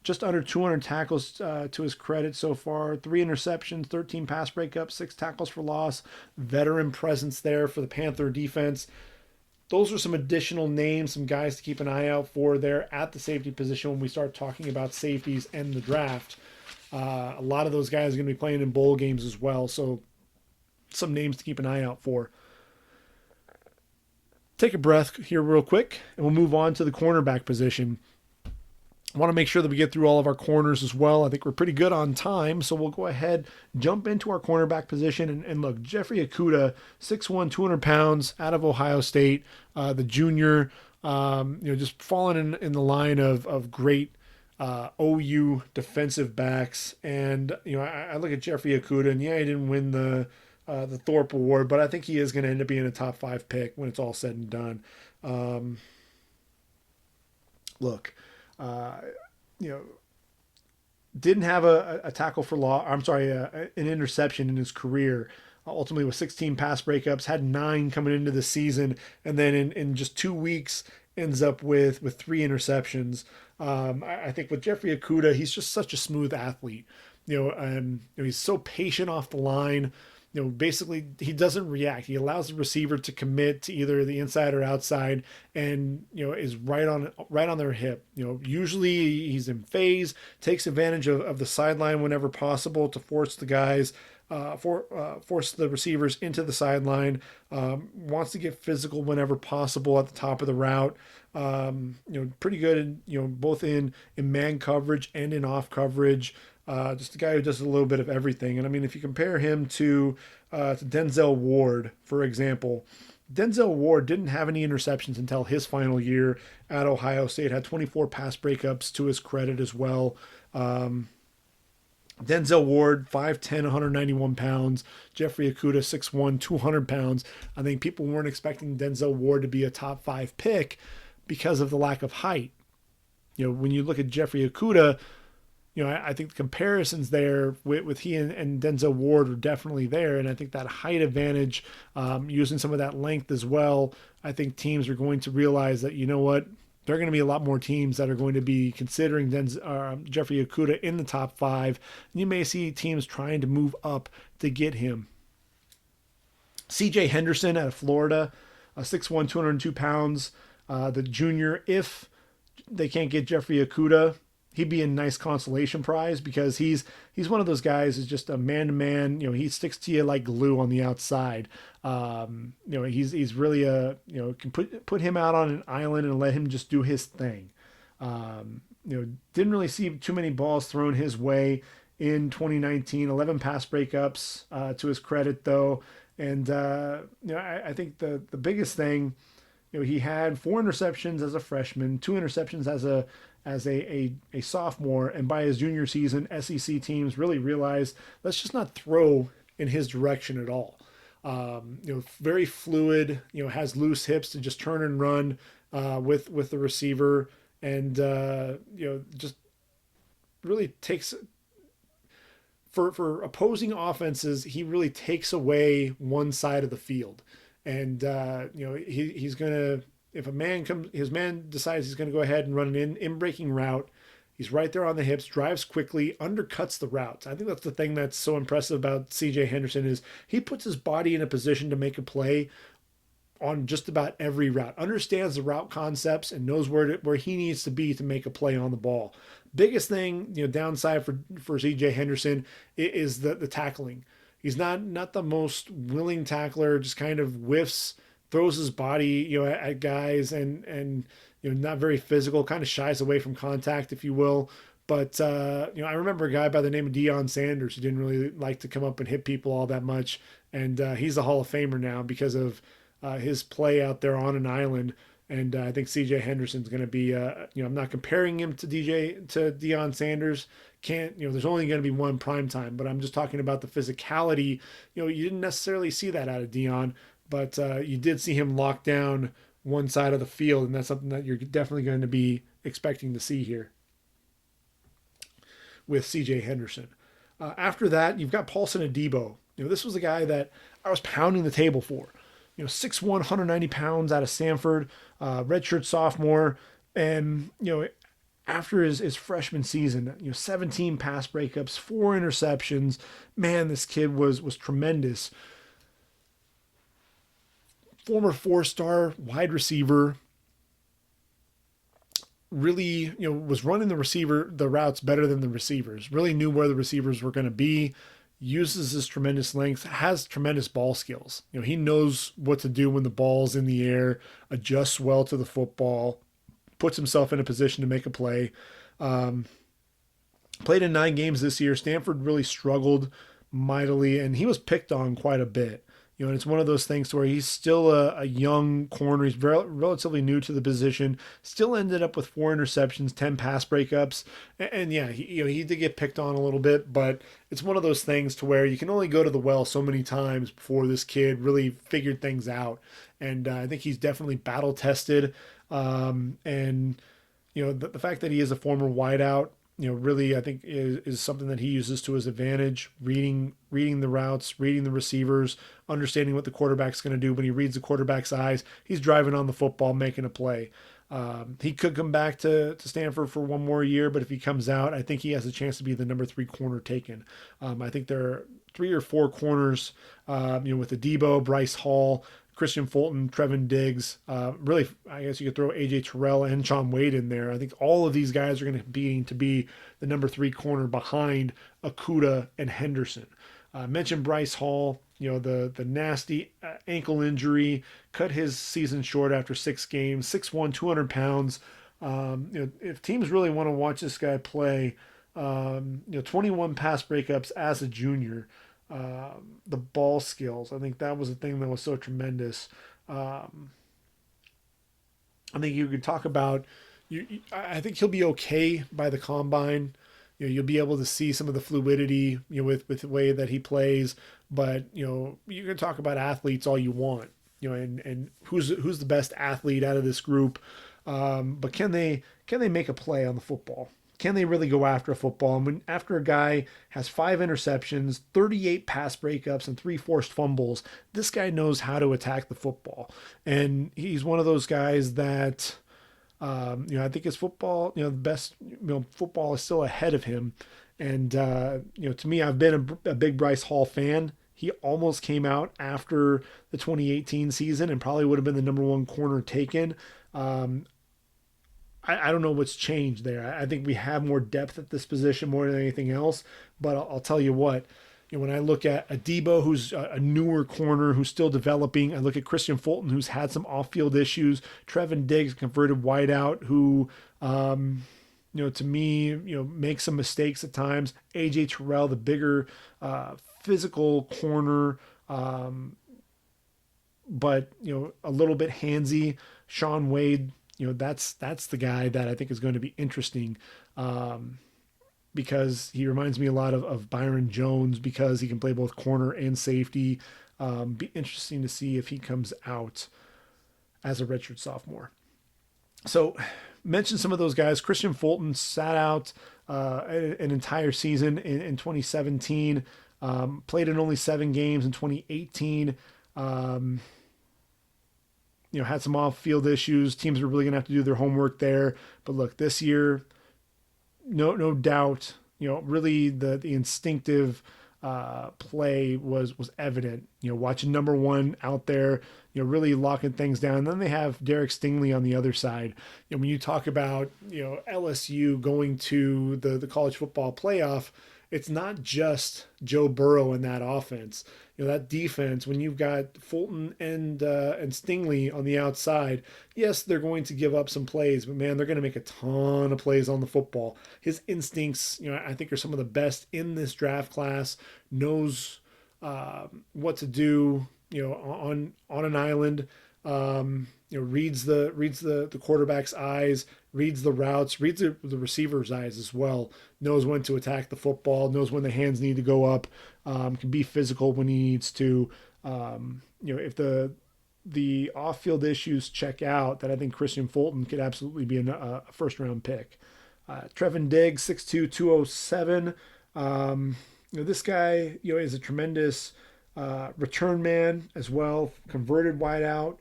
Just under 200 tackles to his credit so far. 3 interceptions, 13 pass breakups, 6 tackles for loss. Veteran presence there for the Panther defense. Those are some additional names, some guys to keep an eye out for there at the safety position when we start talking about safeties and the draft. A lot of those guys are going to be playing in bowl games as well, so some names to keep an eye out for. Take a breath here real quick, and we'll move on to the cornerback position. I want to make sure that we get through all of our corners as well. I think we're pretty good on time, so we'll go ahead, jump into our cornerback position. And look, Jeffrey Okudah, 6'1", 200 pounds, out of Ohio State, the junior, just falling in the line of great OU defensive backs. And, I look at Jeffrey Okudah, and he didn't win the Thorpe Award, but I think he is going to end up being a top 5 pick when it's all said and done. Didn't have a tackle for loss. An interception in his career. Ultimately, with 16 pass breakups, had 9 coming into the season, and then in just 2 weeks ends up with 3 interceptions. I think with Jeffrey Okudah, he's just such a smooth athlete. He's so patient off the line. Basically he doesn't react. He allows the receiver to commit to either the inside or outside, and is right on their hip. Usually he's in phase, takes advantage of the sideline whenever possible to force the guys force the receivers into the sideline, wants to get physical whenever possible at the top of the route. Pretty good in, both in man coverage and in off coverage. Just a guy who does a little bit of everything. And I mean, if you compare him to Denzel Ward, for example, Denzel Ward didn't have any interceptions until his final year at Ohio State, had 24 pass breakups to his credit as well. Denzel Ward, 5'10", 191 pounds. Jeffrey Okudah, 6'1", 200 pounds. I think people weren't expecting Denzel Ward to be a top 5 pick because of the lack of height. When you look at Jeffrey Okudah, I think the comparisons there with he and Denzel Ward are definitely there. And I think that height advantage, using some of that length as well, I think teams are going to realize that, there are going to be a lot more teams that are going to be considering Jeffrey Okudah in the top 5. And you may see teams trying to move up to get him. CJ Henderson out of Florida, 6'1", 202 pounds. The junior, if they can't get Jeffrey Okudah, he'd be a nice consolation prize because he's one of those guys who's just a man-to-man. He sticks to you like glue on the outside. He's really can put him out on an island and let him just do his thing. Didn't really see too many balls thrown his way in 2019. 11 pass breakups to his credit though, and I think the biggest thing, he had 4 interceptions as a freshman, 2 interceptions as a sophomore, and by his junior season, SEC teams really realized let's just not throw in his direction at all. Very fluid, has loose hips to just turn and run with the receiver, and just really takes for opposing offenses. He really takes away one side of the field, and he's gonna. If his man decides he's going to go ahead and run an in-breaking route, he's right there on the hips, drives quickly, undercuts the routes. I think that's the thing that's so impressive about CJ Henderson is he puts his body in a position to make a play on just about every route, understands the route concepts, and knows where he needs to be to make a play on the ball. Biggest thing, downside for CJ Henderson is the tackling. He's not the most willing tackler, just kind of whiffs, throws his body, at guys and not very physical, kind of shies away from contact, if you will. But, I remember a guy by the name of Deion Sanders who didn't really like to come up and hit people all that much. And he's a Hall of Famer now because of his play out there on an island. And I think CJ Henderson's going to be, I'm not comparing him to Deion Sanders. There's only going to be one prime time, but I'm just talking about the physicality. You didn't necessarily see that out of Deion, but you did see him lock down one side of the field, and that's something that you're definitely going to be expecting to see here with CJ Henderson. After that, you've got Paulson Adebo. This was a guy that I was pounding the table for. 6'1", 190 pounds out of Stanford, redshirt sophomore, and after his freshman season, 17 pass breakups, 4 interceptions. Man, this kid was tremendous. Former 4-star wide receiver, really, was running the routes better than the receivers, really knew where the receivers were going to be, uses his tremendous length, has tremendous ball skills. He knows what to do when the ball's in the air, adjusts well to the football, puts himself in a position to make a play. Played in 9 games this year. Stanford really struggled mightily, and he was picked on quite a bit. And it's one of those things where he's still a young corner. He's relatively new to the position. Still ended up with 4 interceptions, 10 pass breakups, and yeah, he did get picked on a little bit. But it's one of those things to where you can only go to the well so many times before this kid really figured things out. And I think he's definitely battle tested. And the fact that he is a former wideout, really I think is something that he uses to his advantage, reading the routes, reading the receivers, understanding what the quarterback's going to do. When he reads the quarterback's eyes, he's driving on the football, making a play. He could come back to Stanford for one more year, but if he comes out, I think he has a chance to be the number 3 corner taken. I think there are 3 or 4 corners, with Adebo, Bryce Hall, Kristian Fulton, Trevon Diggs. Really, I guess you could throw AJ Terrell and Shaun Wade in there. I think all of these guys are going to be the number 3 corner behind Okudah and Henderson. Mentioned Bryce Hall, the nasty ankle injury, cut his season short after 6 games, 6'1", 200 pounds. If teams really want to watch this guy play, 21 pass breakups as a junior, the ball skills, I think that was the thing that was so tremendous. I think you could talk about, I think he'll be okay by the combine. You'll be able to see some of the fluidity, with the way that he plays. But you can talk about athletes all you want, and who's the best athlete out of this group. But can they make a play on the football? Can they really go after a football? And when after a guy has 5 interceptions, 38 pass breakups, and 3 forced fumbles, this guy knows how to attack the football. And he's one of those guys that, I think his football, the best, football is still ahead of him. And, to me, I've been a big Bryce Hall fan. He almost came out after the 2018 season and probably would have been the number 1 corner taken. I don't know what's changed there. I think we have more depth at this position more than anything else. But I'll tell you what, when I look at Adebo, who's a newer corner who's still developing, I look at Kristian Fulton, who's had some off-field issues, Trevon Diggs, converted wideout, who, to me, makes some mistakes at times. AJ Terrell, the bigger physical corner, but a little bit handsy. Shaun Wade. That's the guy that I think is going to be interesting, because he reminds me a lot of Byron Jones, because he can play both corner and safety. Be interesting to see if he comes out as a redshirt sophomore. So mention some of those guys. Kristian Fulton sat out an entire season in 2017, played in only 7 games in 2018. Had some off-field issues. Teams are really going to have to do their homework there. But look, this year, no doubt, really the instinctive play was evident. Watching number 1 out there, really locking things down. And then they have Derek Stingley on the other side. When you talk about, LSU going to the college football playoff, it's not just Joe Burrow in that offense. That defense, when you've got Fulton and Stingley on the outside, yes, they're going to give up some plays, but man, they're going to make a ton of plays on the football. His instincts, I think, are some of the best in this draft class. Knows what to do, on an island. Reads the quarterback's eyes, reads the routes, reads the receiver's eyes as well. Knows when to attack the football, knows when the hands need to go up, can be physical when he needs to. If the off-field issues check out, that I think Kristian Fulton could absolutely be a first-round pick. Trevon Diggs, 6'2", 207. This guy, is a tremendous return man as well, converted wide out.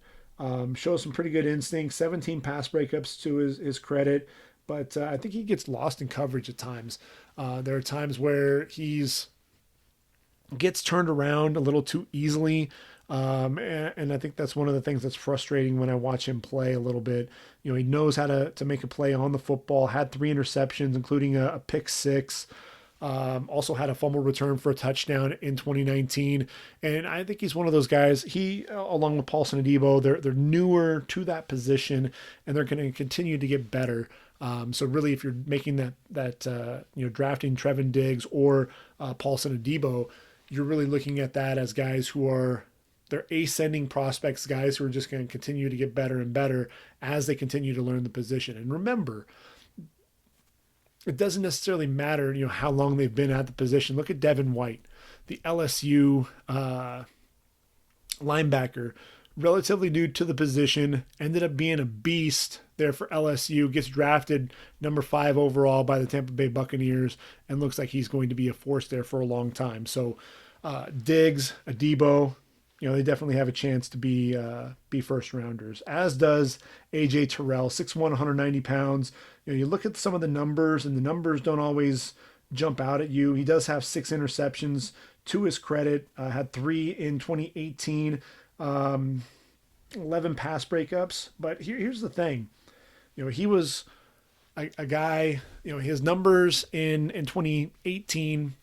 Shows some pretty good instincts, 17 pass breakups to his credit, but I think he gets lost in coverage at times. There are times where gets turned around a little too easily, and I think that's one of the things that's frustrating when I watch him play a little bit. He knows how to make a play on the football, had 3 interceptions, including a pick 6. Also had a fumble return for a touchdown in 2019. And I think he's one of those guys, he, along with Paulson Adebo, they're newer to that position, and they're going to continue to get better. So really, if you're making that drafting Trevon Diggs or Paulson Adebo, you're really looking at that as guys who are, they're ascending prospects, guys who are just going to continue to get better and better as they continue to learn the position. And remember, it doesn't necessarily matter, how long they've been at the position. Look at Devin White, the LSU linebacker, relatively new to the position, ended up being a beast there for LSU, gets drafted number 5 overall by the Tampa Bay Buccaneers, and looks like he's going to be a force there for a long time. So Diggs, Adebo, they definitely have a chance to be first rounders, as does AJ Terrell, 6'1", 190 pounds. You look at some of the numbers, and the numbers don't always jump out at you. He does have 6 interceptions to his credit, had 3 in 2018, 11 pass breakups. But here's the thing. He was a guy, his numbers in 2018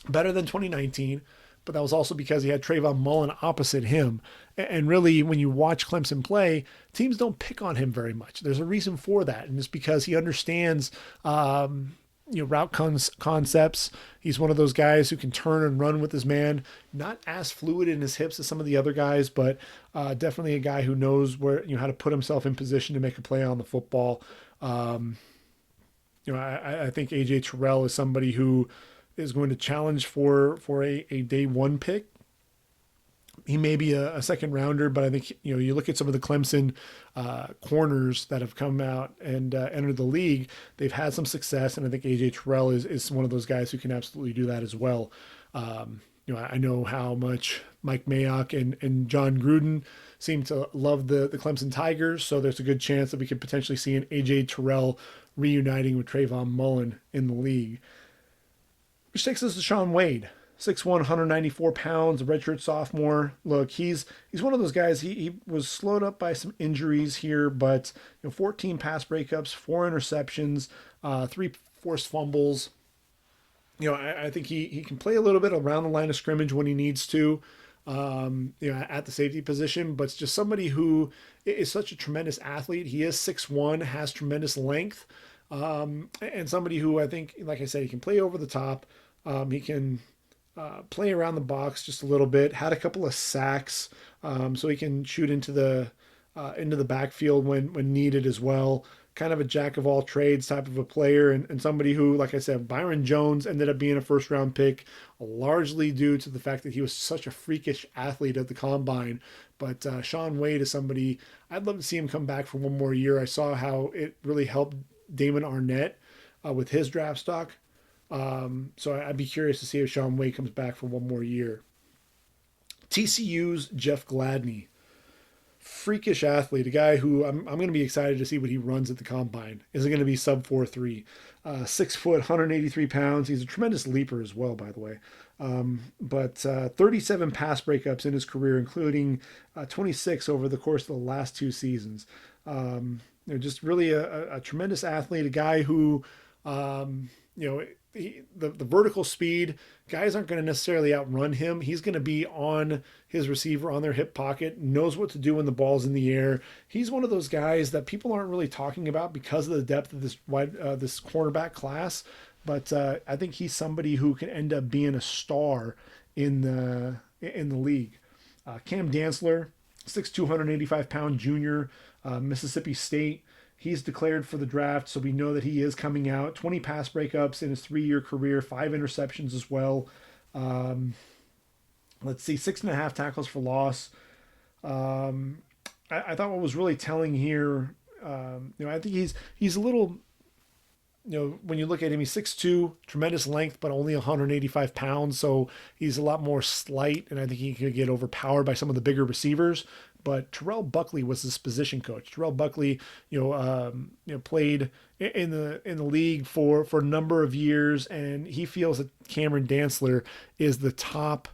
better than 2019, but that was also because he had Trevon Mullen opposite him. And really, when you watch Clemson play, teams don't pick on him very much. There's a reason for that, and it's because he understands route concepts. He's one of those guys who can turn and run with his man. Not as fluid in his hips as some of the other guys, but definitely a guy who knows where how to put himself in position to make a play on the football. I think AJ Terrell is somebody who is going to challenge for a day one pick. He may be a second rounder, but I think, you look at some of the Clemson corners that have come out and entered the league, they've had some success. And I think AJ Terrell is one of those guys who can absolutely do that as well. I know how much Mike Mayock and John Gruden seem to love the Clemson Tigers. So there's a good chance that we could potentially see an AJ Terrell reuniting with Trevon Mullen in the league. Which takes us to Shaun Wade, 6'1", 194 pounds, a redshirt sophomore. Look, he's one of those guys. He was slowed up by some injuries here, but 14 pass breakups, 4 interceptions, 3 forced fumbles. I think he can play a little bit around the line of scrimmage when he needs to, at the safety position. But it's just somebody who is such a tremendous athlete. He is 6'1", has tremendous length, and somebody who I think, like I said, he can play over the top. He can play around the box just a little bit. Had a couple of sacks, so he can shoot into the backfield when needed as well. Kind of a jack of all trades type of a player, and somebody who, like I said, Byron Jones ended up being a first round pick, largely due to the fact that he was such a freakish athlete at the combine. But Shaun Wade is somebody I'd love to see him come back for one more year. I saw how it really helped Damon Arnett with his draft stock. So I'd be curious to see if Shaun Wade comes back for one more year. TCU's Jeff Gladney, freakish athlete, a guy who I'm going to be excited to see what he runs at the combine. Is it going to be sub 4.3? 6 foot, 183 pounds. He's a tremendous leaper as well, by the way. But 37 pass breakups in his career, including 26 over the course of the last 2 seasons. Just really a tremendous athlete, a guy who, the vertical speed, guys aren't going to necessarily outrun him. He's going to be on his receiver, on their hip pocket, knows what to do when the ball's in the air. He's one of those guys that people aren't really talking about because of the depth of this cornerback class. But I think he's somebody who can end up being a star in the league. Cam Dantzler, 6'2", 185-pound junior, Mississippi State. He's declared for the draft, so we know that he is coming out. 20 pass breakups in his 3-year career, 5 interceptions as well. Let's see, 6.5 tackles for loss. I thought what was really telling here, I think he's a little, when you look at him, he's 6'2", tremendous length, but only 185 pounds, so he's a lot more slight, and I think he could get overpowered by some of the bigger receivers. But Terrell Buckley was his position coach. Terrell Buckley, played in the league for a number of years, and he feels that Cameron Dantzler is the top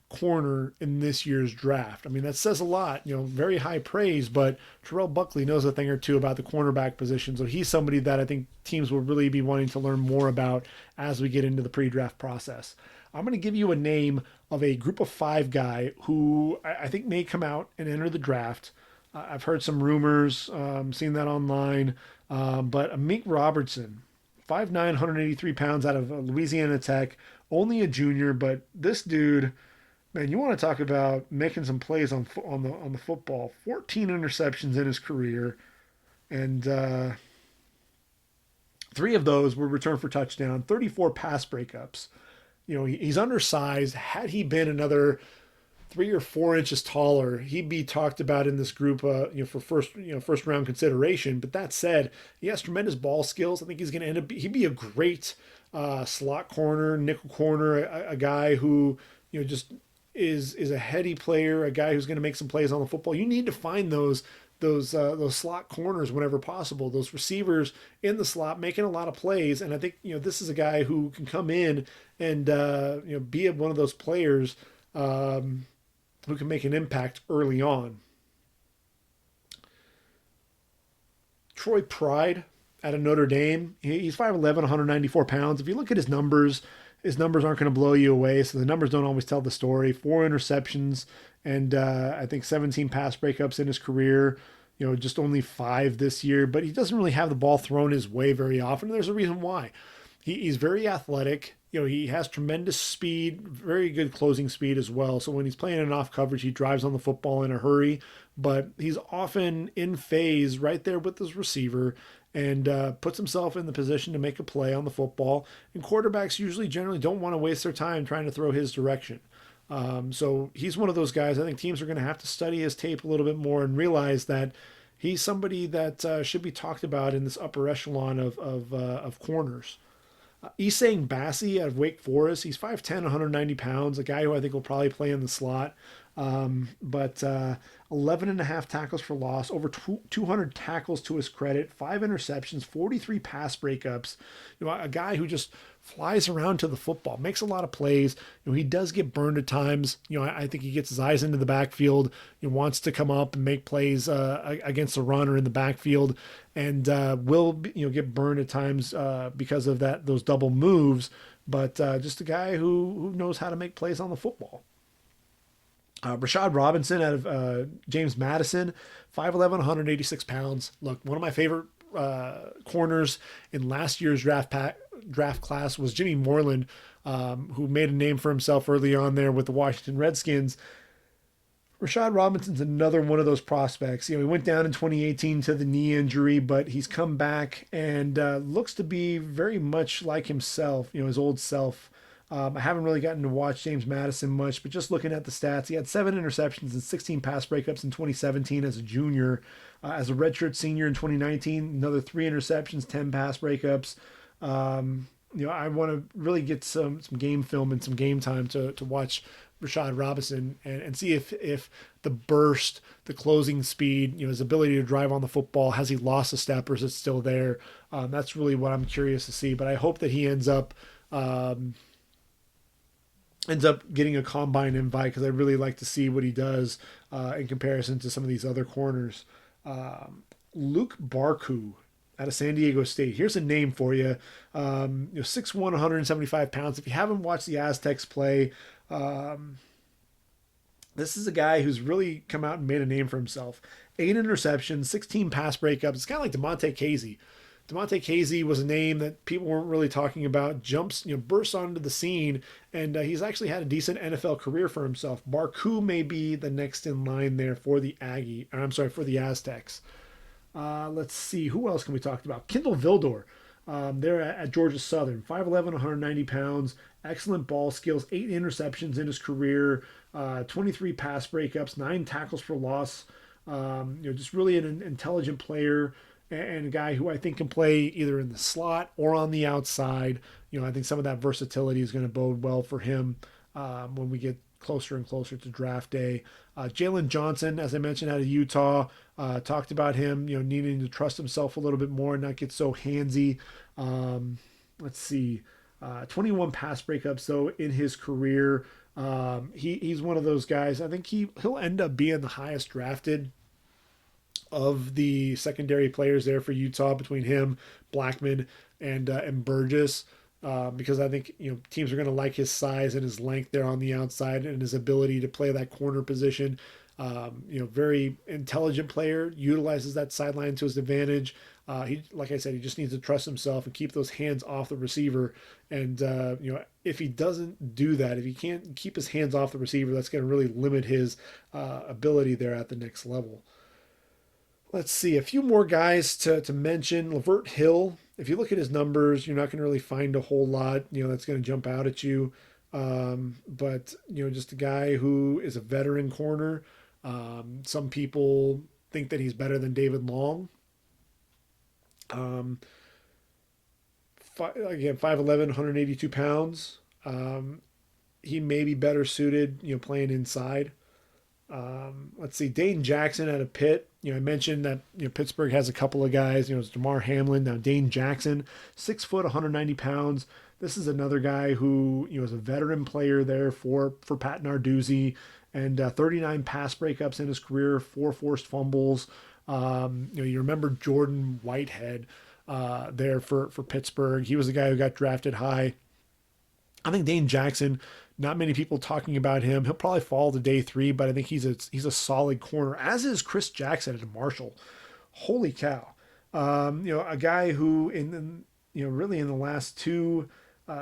corner in this year's draft. I mean, that says a lot, very high praise, but Terrell Buckley knows a thing or two about the cornerback position. So he's somebody that I think teams will really be wanting to learn more about as we get into the pre-draft process. I'm going to give you a name of a group of 5 guy who I think may come out and enter the draft. I've heard some rumors, seen that online, but Amik Robertson, 5'9", 183 pounds out of Louisiana Tech, only a junior, but this dude, man, you want to talk about making some plays on the football. 14 interceptions in his career, and 3 of those were returned for touchdown. 34 pass breakups. He's undersized. Had he been another 3 or 4 inches taller, he'd be talked about in this group, for first round consideration. But that said, he has tremendous ball skills. I think he's going to end up. He'd be a great slot corner, nickel corner, a guy who just is a heady player, a guy who's going to make some plays on the football. You need to find those slot corners whenever possible, those receivers in the slot making a lot of plays. And I think, this is a guy who can come in and, be one of those players who can make an impact early on. Troy Pride out of Notre Dame. He's 5'11", 194 pounds. If you look at his numbers, his numbers aren't going to blow you away. So the numbers don't always tell the story. 4 interceptions and I think 17 pass breakups in his career. Just only 5 this year, but he doesn't really have the ball thrown his way very often. There's a reason why. He's very athletic. He has tremendous speed, very good closing speed as well. So when he's playing in off coverage, he drives on the football in a hurry, but he's often in phase right there with his receiver and puts himself in the position to make a play on the football. And quarterbacks usually generally don't want to waste their time trying to throw his direction. So he's one of those guys. I think teams are going to have to study his tape a little bit more and realize that he's somebody that should be talked about in this upper echelon of corners. Isang Bassi out of Wake Forest. He's 5'10", 190 pounds, a guy who I think will probably play in the slot. But 11 and a half tackles for loss, over 200 tackles to his credit, 5 interceptions, 43 pass breakups. A guy who just flies around to the football, makes a lot of plays. He does get burned at times. I think he gets his eyes into the backfield. He wants to come up and make plays against the run or in the backfield, and will get burned at times because of those double moves. But just a guy who knows how to make plays on the football. Rashad Robinson out of James Madison, 5'11", 186 pounds. Look, one of my favorite corners in last year's draft class was Jimmy Moreland, who made a name for himself early on there with the Washington Redskins. Rashad Robinson's another one of those prospects. He went down in 2018 to the knee injury, but he's come back and looks to be very much like himself, his old self. I haven't really gotten to watch James Madison much, but just looking at the stats, he had 7 interceptions and 16 pass breakups in 2017 as a junior. As a redshirt senior in 2019, another 3 interceptions, 10 pass breakups. I want to really get some game film and some game time to watch Rashad Robinson and see if the burst, the closing speed, his ability to drive on the football, has he lost a step or is it still there? That's really what I'm curious to see. But I hope that he ends up getting a combine invite because I really like to see what he does in comparison to some of these other corners. Luke Barku out of San Diego State. Here's a name for you. 6'1", 175 pounds. If you haven't watched the Aztecs play, this is a guy who's really come out and made a name for himself. 8 interceptions, 16 pass breakups. It's kind of like DeMonte Casey. DeMonte Casey was a name that people weren't really talking about. Bursts onto the scene, and he's actually had a decent NFL career for himself. Barku may be the next in line there for the for the Aztecs. Let's see, who else can we talk about? Kindle Vildor. They're at Georgia Southern, 5'11", 190 pounds, excellent ball skills, 8 interceptions in his career, 23 pass breakups, 9 tackles for loss. Just really an intelligent player and a guy who I think can play either in the slot or on the outside. I think some of that versatility is going to bode well for him when we get closer and closer to draft day. Jalen Johnson, as I mentioned, out of Utah, talked about him, needing to trust himself a little bit more and not get so handsy. Let's see, 21 pass breakups though in his career. He's one of those guys. I think he'll end up being the highest drafted of the secondary players there for Utah between him, Blackman, and Burgess. Because I think teams are going to like his size and his length there on the outside and his ability to play that corner position. Very intelligent player, utilizes that sideline to his advantage. Like I said, he just needs to trust himself and keep those hands off the receiver. And if he doesn't do that, if he can't keep his hands off the receiver, that's going to really limit his ability there at the next level. Let's see, a few more guys to mention. Lavert Hill. If you look at his numbers, you're not going to really find a whole lot, that's going to jump out at you. But just a guy who is a veteran corner. Some people think that he's better than David Long. Again, 5'11", 182 pounds. He may be better suited, playing inside. Let's see, Dane Jackson out of Pitt. I mentioned that Pittsburgh has a couple of guys. It's Damar Hamlin. Now Dane Jackson, 6 foot, 190 pounds. This is another guy who is a veteran player there for Pat Narduzzi, and 39 pass breakups in his career, 4 forced fumbles. You remember Jordan Whitehead there for Pittsburgh. He was the guy who got drafted high I think Dane Jackson, not many people talking about him. He'll probably fall to day 3, but I think he's a solid corner, as is Chris Jackson at Marshall. Holy cow. A guy who really in the last 2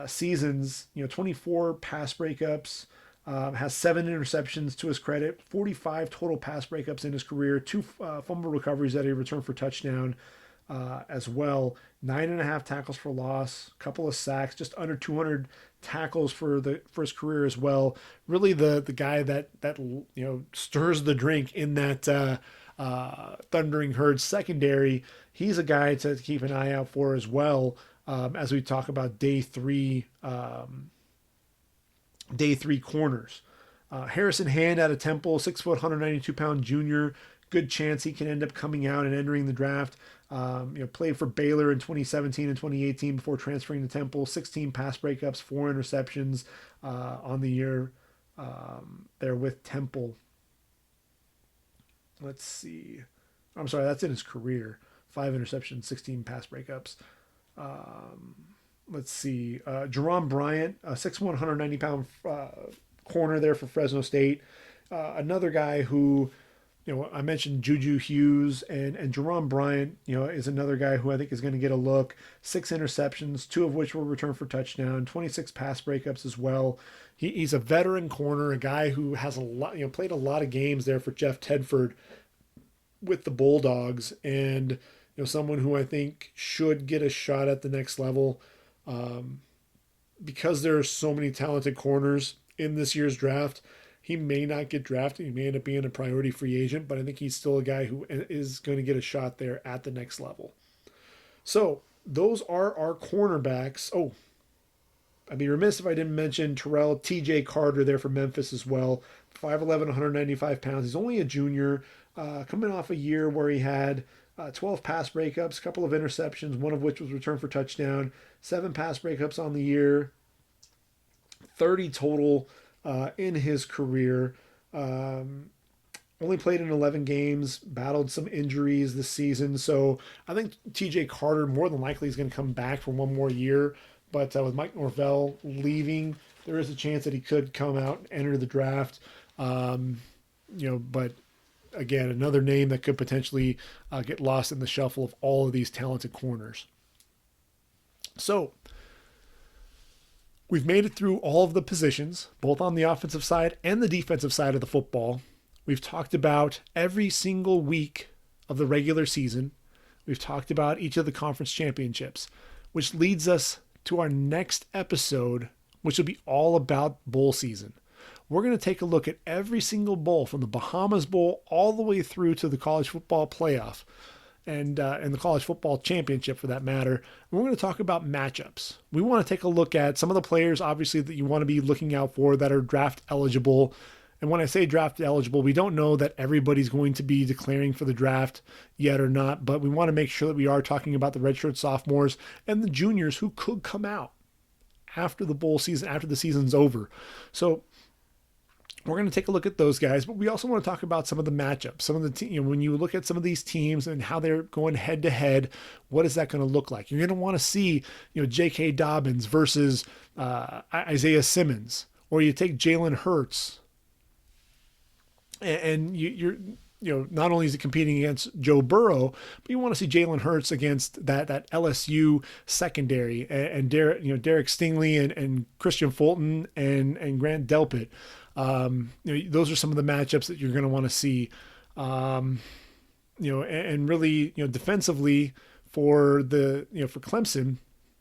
seasons, 24 pass breakups, has 7 interceptions to his credit, 45 total pass breakups in his career, 2 fumble recoveries that he returned for touchdown as well, 9.5 tackles for loss, a couple of sacks, just under 200 tackles for his career as well. Really the guy that stirs the drink in that Thundering Herd secondary. He's a guy to keep an eye out for as well, as we talk about day 3 corners. Harrison Hand out of Temple, 6 foot, 192-pound junior. Good chance he can end up coming out and entering the draft. Played for Baylor in 2017 and 2018 before transferring to Temple. 16 pass breakups, 4 interceptions on the year there with Temple. Let's see. I'm sorry, that's in his career. 5 interceptions, 16 pass breakups. Let's see. Jerome Bryant, a 6'1", 190-pound corner there for Fresno State. Another guy who, I mentioned Juju Hughes, and Jerome Bryant, is another guy who I think is going to get a look. 6 interceptions, 2 of which were returned for touchdown, 26 pass breakups as well. He's a veteran corner, a guy who has a lot, played a lot of games there for Jeff Tedford with the Bulldogs, and someone who I think should get a shot at the next level. Because there are so many talented corners in this year's draft, he may not get drafted. He may end up being a priority free agent, but I think he's still a guy who is going to get a shot there at the next level. So those are our cornerbacks. Oh, I'd be remiss if I didn't mention Terrell TJ Carter there for Memphis as well. 5'11", 195 pounds. He's only a junior, coming off a year where he had 12 pass breakups, a couple of interceptions, one of which was returned for touchdown, 7 pass breakups on the year, 30 total in his career. Only played in 11 games, battled some injuries this season. So I think TJ Carter more than likely is going to come back for one more year. But with Mike Norvell leaving, there is a chance that he could come out and enter the draft. But again, another name that could potentially get lost in the shuffle of all of these talented corners. So we've made it through all of the positions, both on the offensive side and the defensive side of the football. We've talked about every single week of the regular season. We've talked about each of the conference championships, which leads us to our next episode, which will be all about bowl season. We're going to take a look at every single bowl, from the Bahamas Bowl all the way through to the college football playoff and the college football championship for that matter. And we're going to talk about matchups. We want to take a look at some of the players, obviously, that you want to be looking out for that are draft eligible. And when I say draft eligible, we don't know that everybody's going to be declaring for the draft yet or not, but we want to make sure that we are talking about the redshirt sophomores and the juniors who could come out after the bowl season, after the season's over. So we're going to take a look at those guys, but we also want to talk about some of the matchups, some of the when you look at some of these teams and how they're going head to head, what is that going to look like? You're going to want to see, J.K. Dobbins versus Isaiah Simmons, or you take Jalen Hurts, and you're not only is he competing against Joe Burrow, but you want to see Jalen Hurts against that LSU secondary and Derek Stingley and Kristian Fulton and Grant Delpit. Those are some of the matchups that you're going to want to see. And really, defensively for Clemson.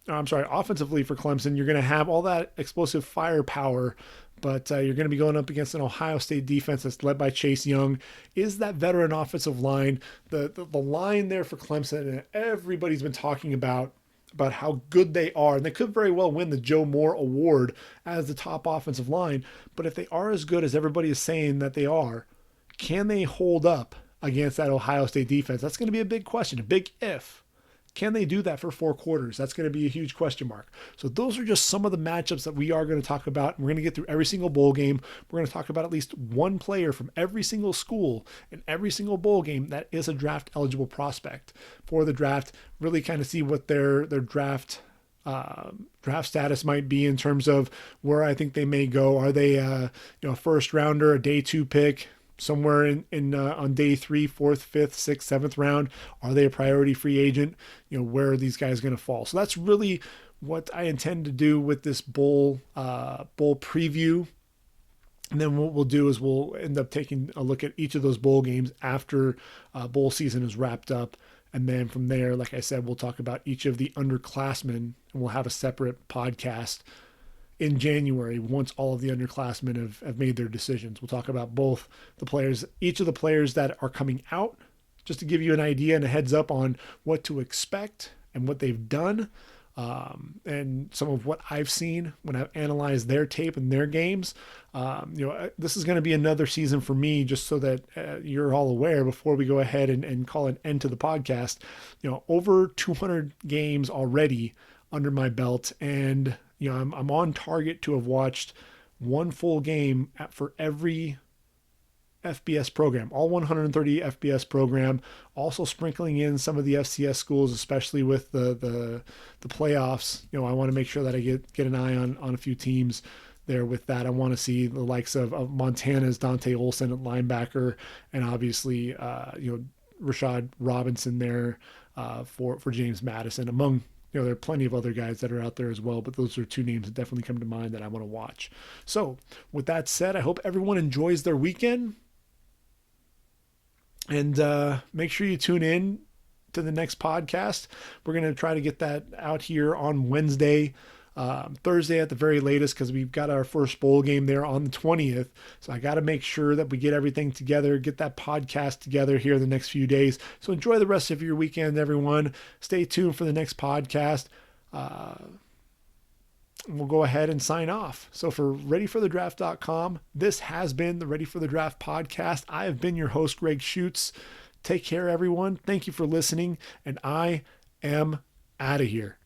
Offensively for Clemson, you're going to have all that explosive firepower, but you're going to be going up against an Ohio State defense that's led by Chase Young. Is that veteran offensive line, the line there for Clemson, and everybody's been talking about how good they are, and they could very well win the Joe Moore Award as the top offensive line. But if they are as good as everybody is saying that they are, can they hold up against that Ohio State defense? That's going to be a big question, a big if. Can they do that for 4 quarters? That's going to be a huge question mark. So those are just some of the matchups that we are going to talk about. We're going to get through every single bowl game. We're going to talk about at least one player from every single school in every single bowl game that is a draft eligible prospect for the draft. Really kind of see what their draft draft status might be in terms of where I think they may go. Are they a first rounder, a day 2 pick, somewhere in on day 3, 4th, 5th, 6th, 7th round? Are they a priority free agent? Where are these guys going to fall? So that's really what I intend to do with this bowl preview. And then what we'll do is we'll end up taking a look at each of those bowl games after bowl season is wrapped up. And then from there, like I said, we'll talk about each of the underclassmen, and we'll have a separate podcast in January once all of the underclassmen have made their decisions. We'll talk about both the players, each of the players that are coming out, just to give you an idea and a heads up on what to expect and what they've done. And some of what I've seen when I've analyzed their tape and their games. This is going to be another season for me, just so that you're all aware before we go ahead and call an end to the podcast. Over 200 games already under my belt, and I'm on target to have watched one full game for every FBS program, all 130 FBS program, also sprinkling in some of the FCS schools, especially with the playoffs. I want to make sure that I get an eye on a few teams there with that. I want to see the likes of Montana's Dante Olson at linebacker, and obviously Rashad Robinson there for James Madison, among there are plenty of other guys that are out there as well, but those are 2 names that definitely come to mind that I want to watch. So with that said, I hope everyone enjoys their weekend. And make sure you tune in to the next podcast. We're going to try to get that out here on Wednesday, Thursday at the very latest, because we've got our first bowl game there on the 20th. So I got to make sure that we get everything together, get that podcast together here in the next few days. So enjoy the rest of your weekend, everyone. Stay tuned for the next podcast. We'll go ahead and sign off. So for readyforthedraft.com, this has been the Ready for the Draft podcast. I have been your host, Gregg Schutze. Take care, everyone. Thank you for listening, and I am out of here.